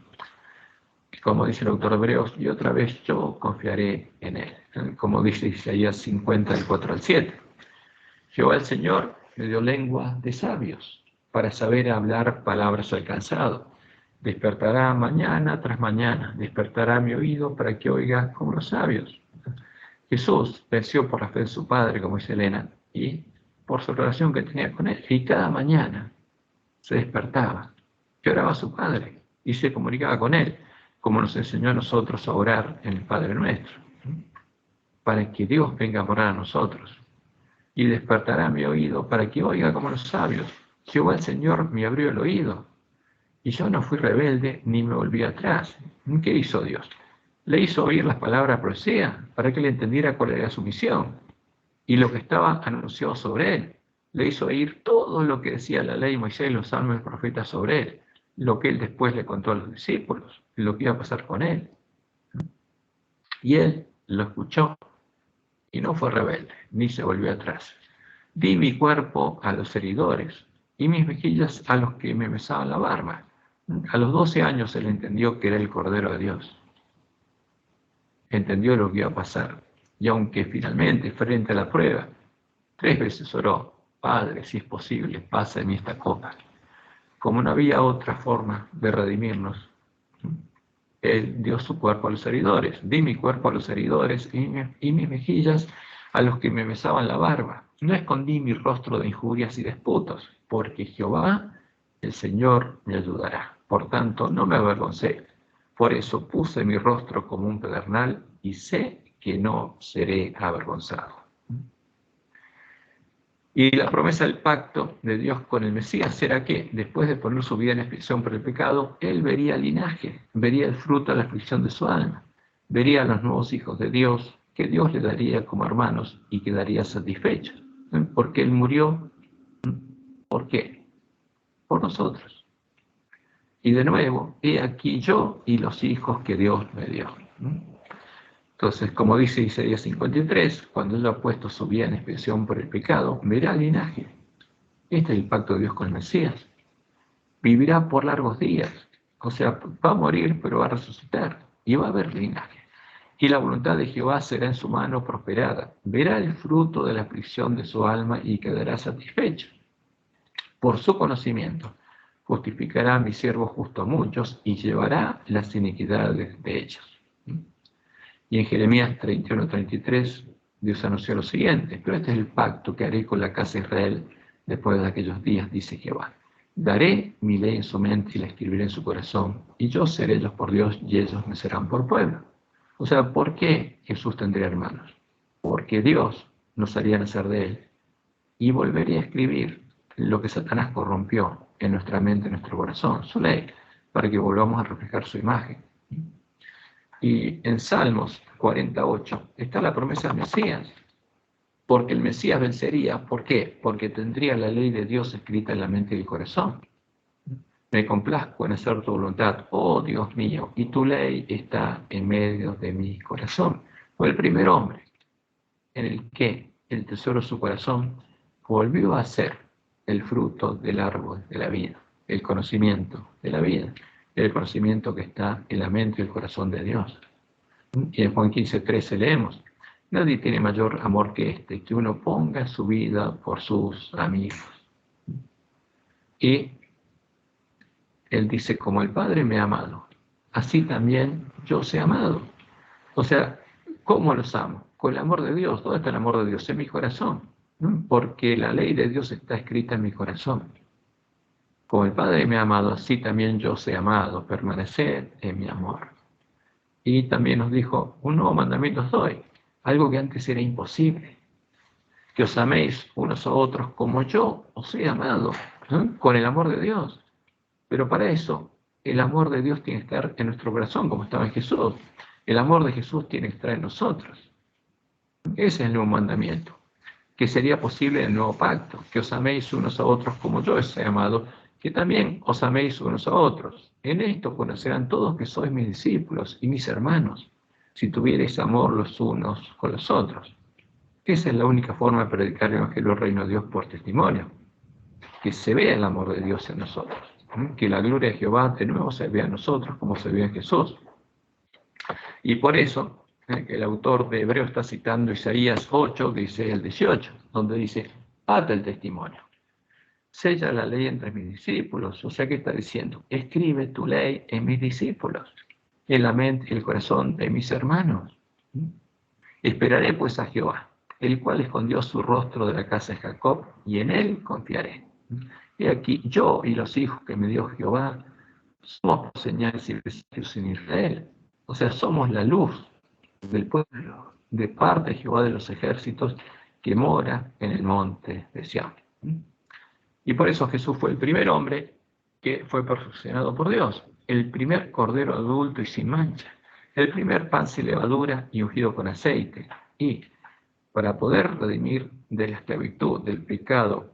[SPEAKER 1] Como dice el autor de Hebreos, y otra vez yo confiaré en Él. Como dice Isaías 50, del 4 al 7. Jehová el Señor me dio lengua de sabios para saber hablar palabras al cansado. Despertará mañana tras mañana, despertará mi oído para que oiga como los sabios. Jesús venció por la fe de su Padre, como dice Elena, y por su relación que tenía con Él. Y cada mañana se despertaba, lloraba a su Padre y se comunicaba con Él, como nos enseñó a nosotros a orar en el Padre Nuestro, para que Dios venga a morar a nosotros. Y despertará mi oído para que oiga como los sabios. Jehová el Señor me abrió el oído, y yo no fui rebelde ni me volví atrás. ¿Qué hizo Dios? Le hizo oír las palabras de profecía para que le entendiera cuál era su misión y lo que estaba anunciado sobre él. Le hizo oír todo lo que decía la ley, Moisés, los salmos y los profetas sobre él, lo que él después le contó a los discípulos, lo que iba a pasar con él. Y él lo escuchó y no fue rebelde, ni se volvió atrás. Di mi cuerpo a los heridores y mis mejillas a los que me besaban la barba. A los 12 años él entendió que era el Cordero de Dios. Entendió lo que iba a pasar. Y aunque finalmente, frente a la prueba, 3 veces oró, Padre, si es posible, pasa de mí esta copa. Como no había otra forma de redimirnos, él dio su cuerpo a los heridores. Di mi cuerpo a los heridores y mis mejillas a los que me besaban la barba. No escondí mi rostro de injurias y disputos, porque Jehová, el Señor, me ayudará. Por tanto, no me avergoncé. Por eso puse mi rostro como un pedernal y sé que no seré avergonzado. Y la promesa del pacto de Dios con el Mesías era que, después de poner su vida en expiación por el pecado, él vería el linaje, vería el fruto de la aflicción de su alma, vería a los nuevos hijos de Dios, que Dios le daría como hermanos y quedaría satisfecho. Porque él murió, ¿por qué? Por nosotros. Y de nuevo, he aquí yo y los hijos que Dios me dio. Entonces, como dice Isaías 53, cuando él ha puesto su vida en expiación por el pecado, verá el linaje. Este es el pacto de Dios con el Mesías. Vivirá por largos días. O sea, va a morir, pero va a resucitar. Y va a haber linaje. Y la voluntad de Jehová será en su mano prosperada. Verá el fruto de la aflicción de su alma y quedará satisfecho. Por su conocimiento, justificará a mi siervo justo a muchos y llevará las iniquidades de ellos. Y en Jeremías 31-33, Dios anunció lo siguiente: pero este es el pacto que haré con la casa de Israel después de aquellos días, dice Jehová. Daré mi ley en su mente y la escribiré en su corazón, y yo seré ellos por Dios y ellos me serán por pueblo. O sea, ¿por qué Jesús tendría hermanos? Porque Dios nos haría nacer de él y volvería a escribir lo que Satanás corrompió en nuestra mente, en nuestro corazón, su ley, para que volvamos a reflejar su imagen. Y en Salmos 48 está la promesa del Mesías, porque el Mesías vencería. ¿Por qué? Porque tendría la ley de Dios escrita en la mente y el corazón. Me complazco en hacer tu voluntad, oh Dios mío, y tu ley está en medio de mi corazón. Fue el primer hombre en el que el tesoro de su corazón volvió a ser el fruto del árbol de la vida. el conocimiento de la vida, el conocimiento que está en la mente y el corazón de Dios. Y en Juan 15:13 leemos: nadie tiene mayor amor que este, que uno ponga su vida por sus amigos. Y él dice: como el Padre me ha amado, así también yo os he amado. O sea, ¿cómo los amo? Con el amor de Dios. ¿Dónde está el amor de Dios? En mi corazón. Porque la ley de Dios está escrita en mi corazón. Como el Padre me ha amado, así también yo os he amado. Permaneced en mi amor. Y también nos dijo: un nuevo mandamiento os doy, algo que antes era imposible, que os améis unos a otros como yo os he amado, con el amor de Dios. Pero para eso, el amor de Dios tiene que estar en nuestro corazón, como estaba en Jesús. El amor de Jesús tiene que estar en nosotros. Ese es el nuevo mandamiento, que sería posible en el nuevo pacto: que os améis unos a otros como yo os he amado, que también os améis unos a otros. En esto conocerán todos que sois mis discípulos y mis hermanos, si tuvierais amor los unos con los otros. Esa es la única forma de predicar el Evangelio del Reino de Dios, por testimonio, que se vea el amor de Dios en nosotros, que la gloria de Jehová de nuevo se vea en nosotros como se ve en Jesús. Y por eso el autor de Hebreo está citando Isaías 8, dice el 18, donde dice: ata el testimonio, sella la ley entre mis discípulos. O sea, ¿qué está diciendo? Escribe tu ley en mis discípulos, en la mente y el corazón de mis hermanos. Esperaré pues a Jehová, el cual escondió su rostro de la casa de Jacob, y en él confiaré. Y aquí yo y los hijos que me dio Jehová somos señales y presagios en Israel. O sea, somos la luz del pueblo, de parte de Jehová de los ejércitos, que mora en el monte de Sión. Y por eso Jesús fue el primer hombre que fue perfeccionado por Dios, el primer cordero adulto y sin mancha, el primer pan sin levadura y ungido con aceite. Y para poder redimir de la esclavitud, del pecado,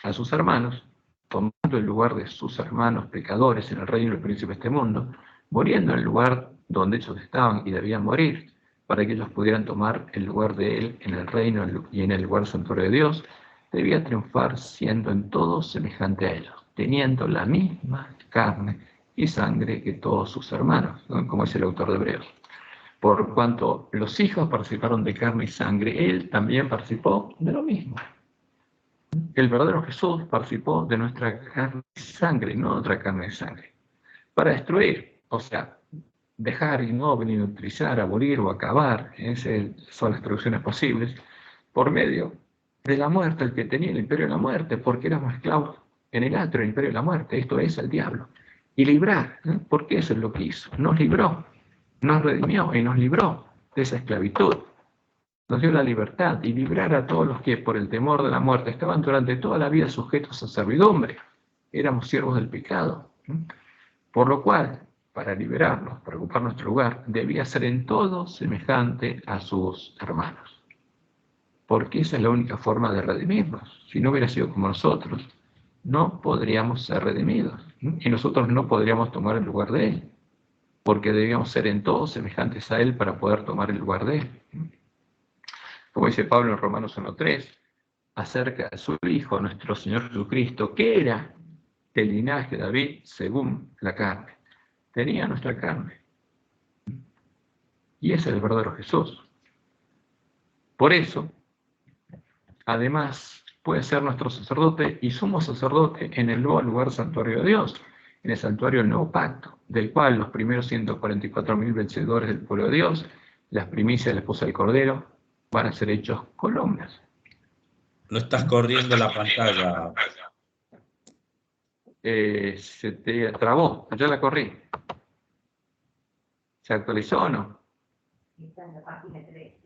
[SPEAKER 1] a sus hermanos, tomando el lugar de sus hermanos pecadores en el reino del príncipe de este mundo, muriendo en el lugar donde ellos estaban y debían morir, para que ellos pudieran tomar el lugar de él en el reino y en el lugar santuario de Dios, debía triunfar siendo en todo semejante a ellos, teniendo la misma carne y sangre que todos sus hermanos, ¿no? Como es el autor de Hebreos. Por cuanto los hijos participaron de carne y sangre, él también participó de lo mismo. El verdadero Jesús participó de nuestra carne y sangre, no de otra carne y sangre, para destruir, o sea, dejar inmóvil, inutilizar, abolir o acabar, esas son las traducciones posibles, por medio de la muerte, el que tenía el imperio de la muerte, porque éramos esclavos en el atrio del imperio de la muerte, esto es el diablo, y librar, ¿no? Porque eso es lo que hizo, nos libró, nos redimió y nos libró de esa esclavitud. Nos dio la libertad y librar a todos los que por el temor de la muerte estaban durante toda la vida sujetos a servidumbre. Éramos siervos del pecado. Por lo cual, para liberarnos, para ocupar nuestro lugar, debía ser en todo semejante a sus hermanos. Porque esa es la única forma de redimirnos. Si no hubiera sido como nosotros, no podríamos ser redimidos. Y nosotros no podríamos tomar el lugar de él. Porque debíamos ser en todo semejantes a él para poder tomar el lugar de él. Como dice Pablo en Romanos 1:3, acerca de su Hijo, nuestro Señor Jesucristo, que era del linaje de David según la carne. Tenía nuestra carne. Y ese es el verdadero Jesús. Por eso, además, puede ser nuestro sacerdote y sumo sacerdote en el nuevo lugar santuario de Dios, en el santuario del nuevo pacto, del cual los primeros 144.000 vencedores del pueblo de Dios, las primicias de la esposa del Cordero, van a ser hechos columnas.
[SPEAKER 2] No estás corriendo la pantalla.
[SPEAKER 1] Se te trabó, ya la corrí. ¿Se actualizó o no?
[SPEAKER 3] Está en la página 13.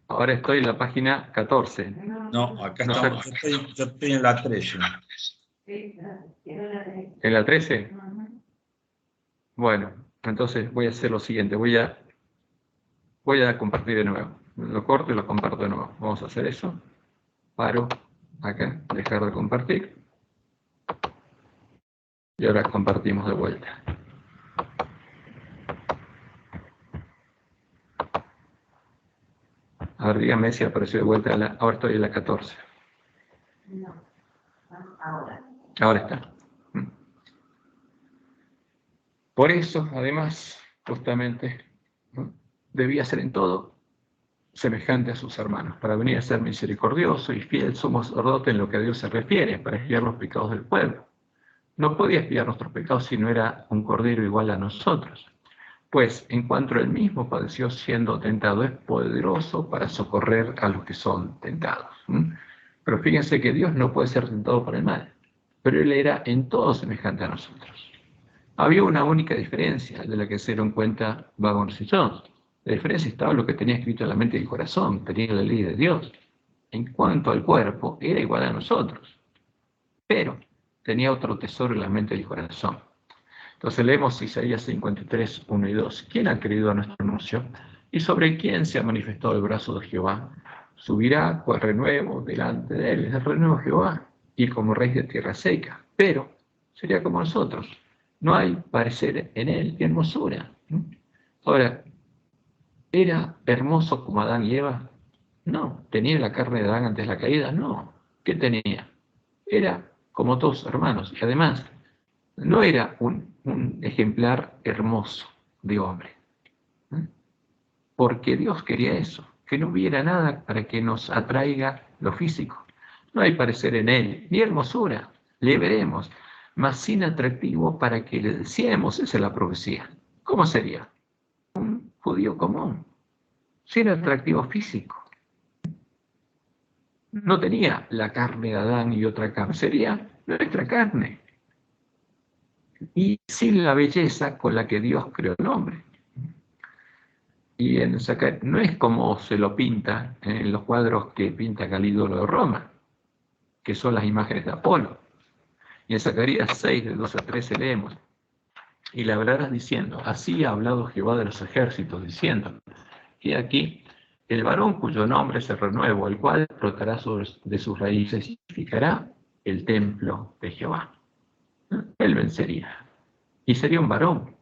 [SPEAKER 1] Ahora estoy en la página 14.
[SPEAKER 2] No, acá
[SPEAKER 1] No
[SPEAKER 2] estamos. Yo estoy en la 13.
[SPEAKER 1] ¿En la 13? Bueno, entonces voy a hacer lo siguiente. Voy a compartir de nuevo. Lo corto y lo comparto de nuevo. Vamos a hacer eso. Paro acá, dejar de compartir. Y ahora compartimos de vuelta. A ver, dígame si apareció de vuelta. Ahora estoy en la 14.
[SPEAKER 3] No,
[SPEAKER 1] Ahora está. Por eso, además, justamente, ¿no?, debía ser en todo semejante a sus hermanos, para venir a ser misericordioso y fiel sumo sacerdote en lo que a Dios se refiere, para expiar los pecados del pueblo. No podía expiar nuestros pecados si no era un cordero igual a nosotros, pues en cuanto él mismo padeció siendo tentado, es poderoso para socorrer a los que son tentados. Pero fíjense que Dios no puede ser tentado por el mal, pero él era en todo semejante a nosotros. Había una única diferencia de la que se dieron cuenta Wagons y Jones. La diferencia estaba en lo que tenía escrito en la mente y el corazón, tenía la ley de Dios. En cuanto al cuerpo, era igual a nosotros, pero tenía otro tesoro en la mente y el corazón. Entonces leemos Isaías 53, 1 y 2. ¿Quién ha creído a nuestro anuncio? ¿Y sobre quién se ha manifestado el brazo de Jehová? Subirá cual renuevo delante de él, es el renuevo de Jehová, y como rey de tierra seca, pero sería como nosotros. No hay parecer en él y hermosura. Ahora, ¿era hermoso como Adán y Eva? No. ¿Tenía la carne de Adán antes de la caída? No. ¿Qué tenía? Era como todos sus hermanos. Y además, no era un ejemplar hermoso de hombre. Porque Dios quería eso, que no hubiera nada para que nos atraiga lo físico. No hay parecer en él, ni hermosura. Le veremos, mas sin atractivo para que le deseemos. Esa es la profecía. ¿Cómo sería? Un judío común, sin atractivo físico. No tenía la carne de Adán y otra carne, sería nuestra carne. Y sin la belleza con la que Dios creó el hombre. Y no es como se lo pinta en los cuadros que pinta el ídolo de Roma, que son las imágenes de Apolo. Y en Zacarías 6, de 2 a 13 leemos: y le hablarás diciendo, así ha hablado Jehová de los ejércitos, diciendo, y aquí el varón cuyo nombre es el renuevo, el cual brotará de sus raíces y edificará el templo de Jehová. Él vencería, y sería un varón.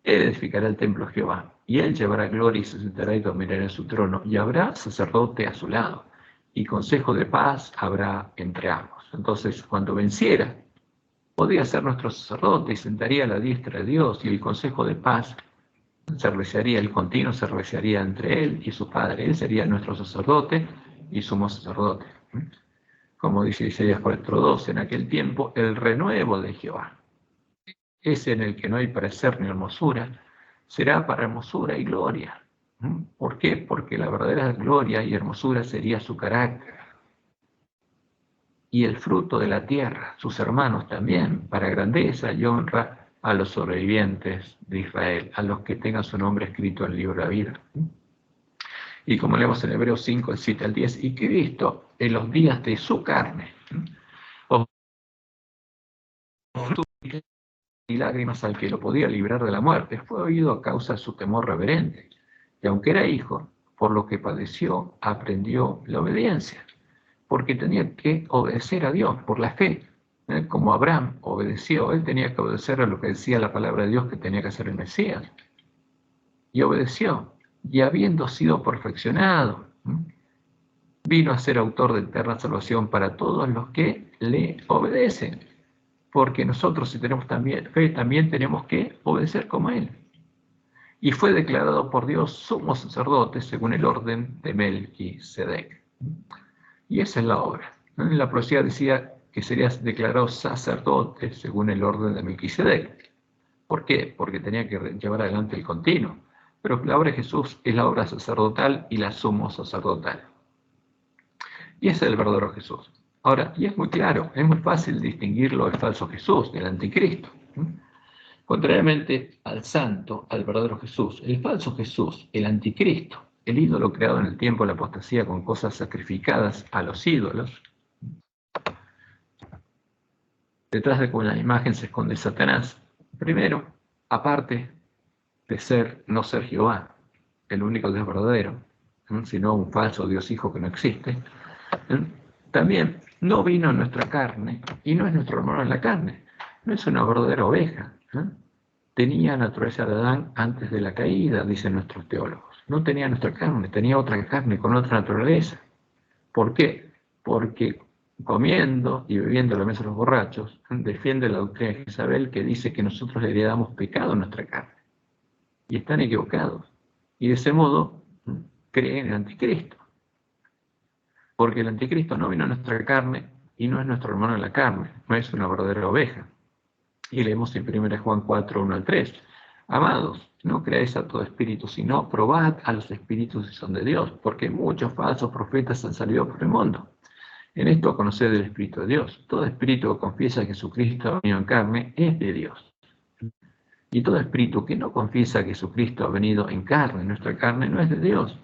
[SPEAKER 1] Él edificará el templo de Jehová, y él llevará gloria y se sentará y dominará en su trono, y habrá sacerdote a su lado, y consejo de paz habrá entre ambos. Entonces, cuando venciera, podía ser nuestro sacerdote y sentaría a la diestra de Dios, y el consejo de paz se realizaría, el continuo se realizaría entre él y su padre. Él sería nuestro sacerdote y sumo sacerdote. Como dice Isaías 4:2, en aquel tiempo el renuevo de Jehová, ese en el que no hay parecer ni hermosura, será para hermosura y gloria. ¿Por qué? Porque la verdadera gloria y hermosura sería su carácter. Y el fruto de la tierra, sus hermanos también, para grandeza y honra a los sobrevivientes de Israel, a los que tengan su nombre escrito en el libro de la vida. Y como leemos en Hebreos 5, el 7 al 10, y Cristo en los días de su carne, y lágrimas al que lo podía librar de la muerte, fue oído a causa de su temor reverente. Y aunque era hijo, por lo que padeció, aprendió la obediencia, porque tenía que obedecer a Dios por la fe. Como Abraham obedeció, él tenía que obedecer a lo que decía la palabra de Dios que tenía que hacer el Mesías. Y obedeció, y habiendo sido perfeccionado, vino a ser autor de eterna salvación para todos los que le obedecen. Porque nosotros, si tenemos también fe, también tenemos que obedecer como él. Y fue declarado por Dios sumo sacerdote según el orden de Melquisedec. Y esa es la obra. La profecía decía que serías declarado sacerdote según el orden de Melquisedec. ¿Por qué? Porque tenía que llevar adelante el continuo. Pero la obra de Jesús es la obra sacerdotal y la sumo sacerdotal. Y ese es el verdadero Jesús. Ahora, y es muy claro, es muy fácil distinguirlo del falso Jesús, del anticristo. Contrariamente al santo, al verdadero Jesús, el falso Jesús, el anticristo, el ídolo creado en el tiempo de la apostasía con cosas sacrificadas a los ídolos, detrás de cuya imagen se esconde Satanás. Primero, aparte de no ser Jehová, el único Dios verdadero, sino un falso Dios hijo que no existe, también no vino en nuestra carne y no es nuestro hermano en la carne, no es una verdadera oveja. Tenía naturaleza de Adán antes de la caída, dicen nuestros teólogos. No tenía nuestra carne, tenía otra carne con otra naturaleza. ¿Por qué? Porque comiendo y bebiendo a la mesa de los borrachos, defiende la doctrina de Jezabel que dice que nosotros le heredamos pecado en nuestra carne. Y están equivocados. Y de ese modo creen en el anticristo. Porque el anticristo no vino a nuestra carne y no es nuestro hermano en la carne, no es una verdadera oveja. Y leemos en 1 Juan 4, 1 al 3. Amados, no creáis a todo espíritu, sino probad a los espíritus si son de Dios, porque muchos falsos profetas han salido por el mundo. En esto conoced el Espíritu de Dios. Todo espíritu que confiesa que Jesucristo ha venido en carne es de Dios. Y todo espíritu que no confiesa que Jesucristo ha venido en carne, en nuestra carne, no es de Dios.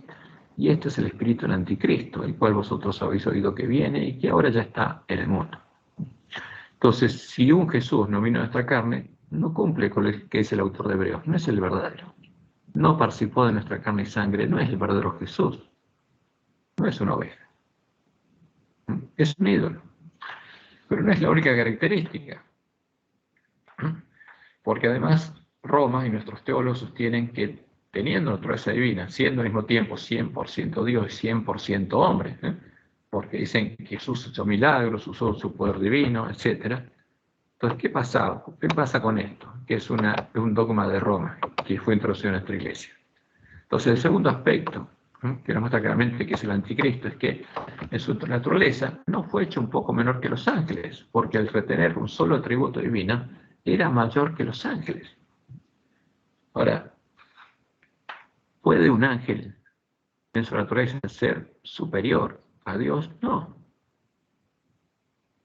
[SPEAKER 1] Y este es el espíritu del anticristo, el cual vosotros habéis oído que viene y que ahora ya está en el mundo. Entonces, si un Jesús no vino a nuestra carne, no cumple con el que es el autor de Hebreos, no es el verdadero. No participó de nuestra carne y sangre, no es el verdadero Jesús. No es una oveja. Es un ídolo. Pero no es la única característica. Porque además Roma y nuestros teólogos sostienen que teniendo naturaleza divina, siendo al mismo tiempo 100% Dios y 100% hombre, porque dicen que Jesús hizo milagros, usó su poder divino, etc. Entonces, ¿qué pasaba? ¿Qué pasa con esto? Que es un dogma de Roma que fue introducido en nuestra iglesia. Entonces, el segundo aspecto que nos muestra claramente que es el anticristo es que en su naturaleza no fue hecho un poco menor que los ángeles, porque al retener un solo atributo divino era mayor que los ángeles. Ahora, ¿puede un ángel en su naturaleza ser superior a Dios? No.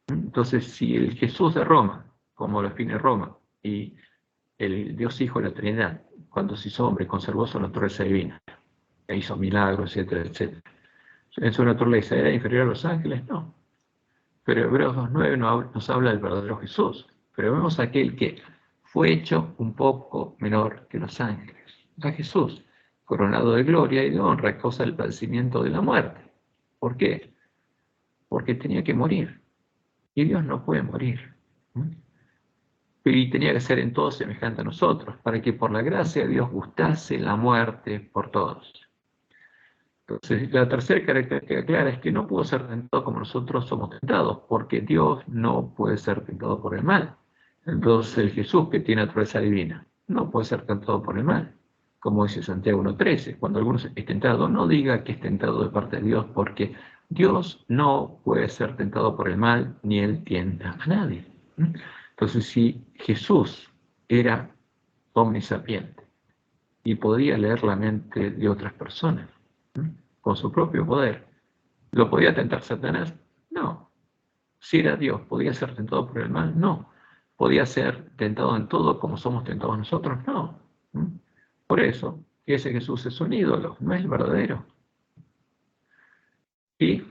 [SPEAKER 1] Entonces, si el Jesús de Roma, como lo define Roma, y el Dios Hijo de la Trinidad, cuando se hizo hombre, conservó su naturaleza divina, e hizo milagros, etcétera, etcétera, en su naturaleza era inferior a los ángeles, no. Pero Hebreos 2.9 nos habla del verdadero Jesús. Pero vemos aquel que fue hecho un poco menor que los ángeles. A Jesús, coronado de gloria y de honra a causa del padecimiento de la muerte. ¿Por qué? Porque tenía que morir. Y Dios no puede morir. Y tenía que ser en todo semejante a nosotros, para que por la gracia de Dios gustase la muerte por todos. Entonces, la tercera característica clara es que no pudo ser tentado como nosotros somos tentados, porque Dios no puede ser tentado por el mal. Entonces, el Jesús que tiene naturaleza divina no puede ser tentado por el mal. Como dice Santiago 1.13, cuando alguno es tentado, no diga que es tentado de parte de Dios, porque Dios no puede ser tentado por el mal, ni Él tienta a nadie. Entonces, si Jesús era omnisapiente y podía leer la mente de otras personas, con su propio poder, ¿lo podía tentar Satanás? No. Si era Dios, ¿podía ser tentado por el mal? No. ¿Podía ser tentado en todo como somos tentados nosotros? No. Por eso, ese Jesús es un ídolo, no es el verdadero. Y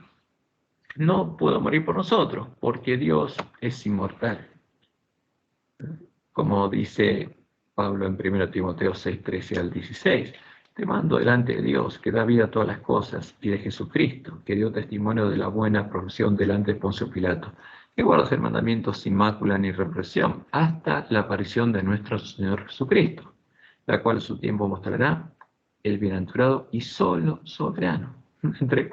[SPEAKER 1] no pudo morir por nosotros, porque Dios es inmortal. Como dice Pablo en 1 Timoteo 6:13 al 16. Te mando delante de Dios, que da vida a todas las cosas, y de Jesucristo, que dio testimonio de la buena profesión delante de Poncio Pilato, que guardas el mandamiento sin mácula ni represión, hasta la aparición de nuestro Señor Jesucristo, la cual a su tiempo mostrará el bienaventurado y solo soberano.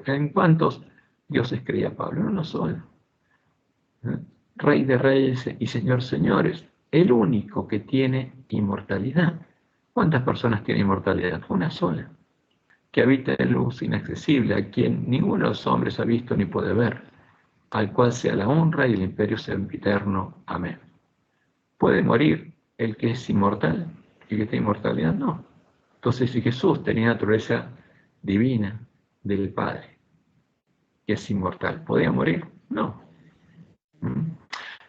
[SPEAKER 1] ¿En cuántos dioses creía Pablo? En uno solo. Rey de reyes y Señor señores, el único que tiene inmortalidad. ¿Cuántas personas tienen inmortalidad? Una sola, que habita en luz inaccesible, a quien ninguno de los hombres ha visto ni puede ver, al cual sea la honra y el imperio sempiterno. Amén. ¿Puede morir el que es inmortal? ¿El que tiene inmortalidad? No. Entonces, si Jesús tenía naturaleza divina del Padre, que es inmortal, ¿podía morir? No.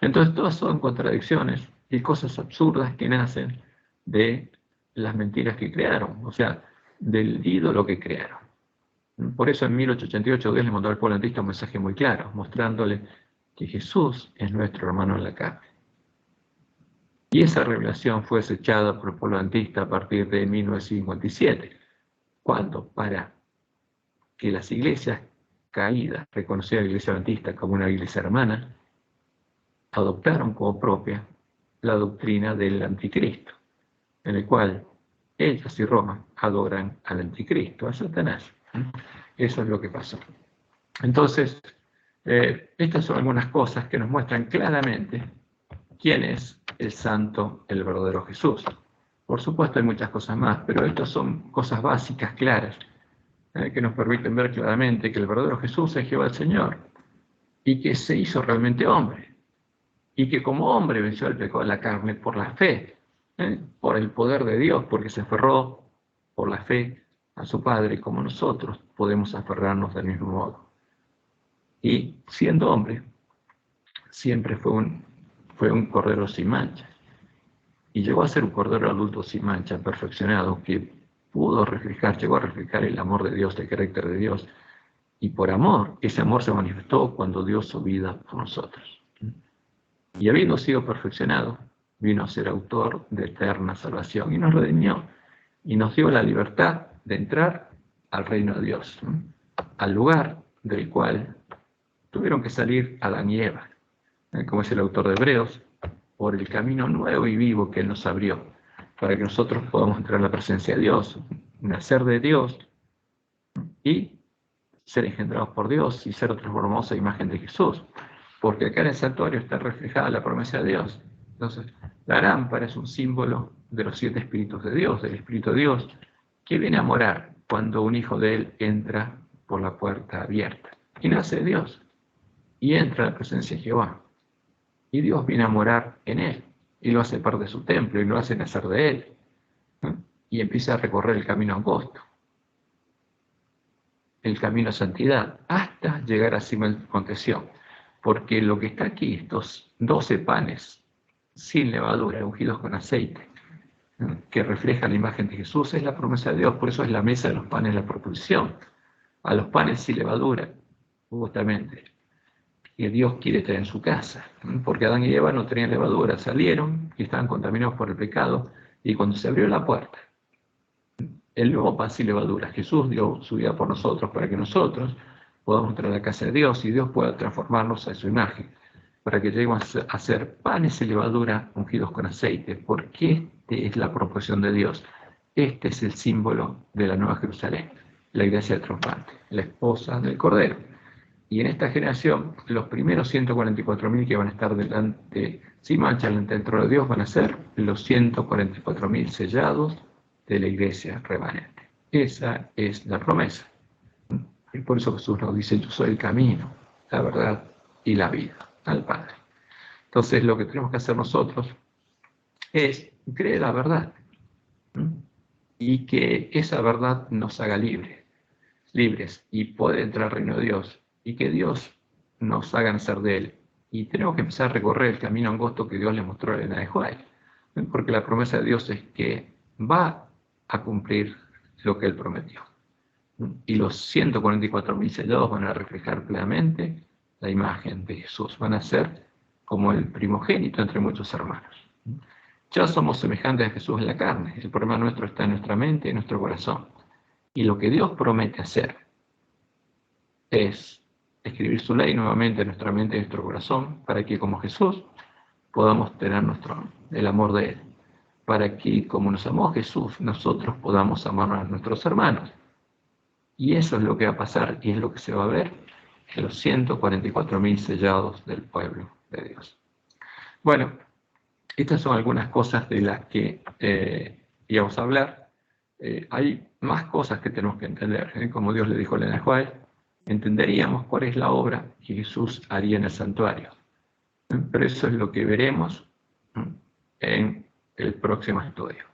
[SPEAKER 1] Entonces, todas son contradicciones y cosas absurdas que nacen de las mentiras que crearon, o sea, del ídolo que crearon. Por eso en 1888 Dios le mandó al pueblo antista un mensaje muy claro, mostrándole que Jesús es nuestro hermano en la carne. Y esa revelación fue desechada por el pueblo antista a partir de 1957, cuando para que las iglesias caídas reconocieran a la iglesia adventista como una iglesia hermana, adoptaron como propia la doctrina del anticristo, en el cual ellos y Roma adoran al anticristo, a Satanás. Eso es lo que pasó. Entonces, Estas son algunas cosas que nos muestran claramente quién es el santo, el verdadero Jesús. Por supuesto hay muchas cosas más, pero estas son cosas básicas, claras, que nos permiten ver claramente que el verdadero Jesús es Jehová el Señor, y que se hizo realmente hombre, y que como hombre venció el pecado de la carne por la fe, por el poder de Dios, porque se aferró por la fe a su Padre, como nosotros podemos aferrarnos del mismo modo. Y siendo hombre, siempre fue un cordero sin mancha, y llegó a ser un cordero adulto sin mancha, perfeccionado, que llegó a reflejar el amor de Dios, el carácter de Dios, y por amor, ese amor se manifestó cuando dio su vida por nosotros. Y habiendo sido perfeccionado, vino a ser autor de eterna salvación, y nos redimió, y nos dio la libertad de entrar al reino de Dios, al lugar del cual tuvieron que salir Adán y Eva, como es el autor de Hebreos, por el camino nuevo y vivo que Él nos abrió, para que nosotros podamos entrar a la presencia de Dios, nacer de Dios y ser engendrados por Dios y ser transformados a imagen de Jesús, porque acá en el santuario está reflejada la promesa de Dios. Entonces, la lámpara es un símbolo de los 7 espíritus de Dios, del Espíritu de Dios, que viene a morar cuando un hijo de Él entra por la puerta abierta y nace de Dios y entra a la presencia de Jehová. Y Dios viene a morar en él, y lo hace parte de su templo, y lo hace nacer de él, y empieza a recorrer el camino angosto, el camino a santidad, hasta llegar a cima de contención. Porque lo que está aquí, estos 12 panes sin levadura, ungidos con aceite, que refleja la imagen de Jesús, es la promesa de Dios. Por eso es la mesa de los panes de la proposición, a los panes sin levadura, justamente, que Dios quiere tener en su casa, porque Adán y Eva no tenían levadura, salieron y estaban contaminados por el pecado, y cuando se abrió la puerta, el nuevo pan sin levadura, Jesús dio su vida por nosotros, para que nosotros podamos entrar a la casa de Dios y Dios pueda transformarnos a su imagen, para que lleguemos a ser panes sin levadura ungidos con aceite, porque esta es la proposición de Dios. Este es el símbolo de la Nueva Jerusalén, la iglesia triunfante, la esposa del Cordero. Y en esta generación, los primeros 144.000 que van a estar delante, sin mancha delante del trono de Dios, van a ser los 144.000 sellados de la iglesia remanente. Esa es la promesa. Y por eso Jesús nos dice: yo soy el camino, la verdad y la vida al Padre. Entonces, lo que tenemos que hacer nosotros es creer la verdad, y que esa verdad nos haga libres, y poder entrar al reino de Dios, y que Dios nos haga nacer de Él. Y tenemos que empezar a recorrer el camino angosto que Dios le mostró a Elena de White, porque la promesa de Dios es que va a cumplir lo que Él prometió. Y los 144.000 sellados van a reflejar plenamente la imagen de Jesús, van a ser como el primogénito entre muchos hermanos. Ya somos semejantes a Jesús en la carne, el problema nuestro está en nuestra mente y en nuestro corazón. Y lo que Dios promete hacer es escribir su ley nuevamente en nuestra mente y en nuestro corazón, para que como Jesús podamos tener el amor de Él, para que como nos amó Jesús, nosotros podamos amar a nuestros hermanos. Y eso es lo que va a pasar, y es lo que se va a ver en los 144.000 sellados del pueblo de Dios. Bueno, estas son algunas cosas de las que íbamos a hablar. Hay más cosas que tenemos que entender, como Dios le dijo a Elena White, entenderíamos cuál es la obra que Jesús haría en el santuario. Pero eso es lo que veremos en el próximo estudio.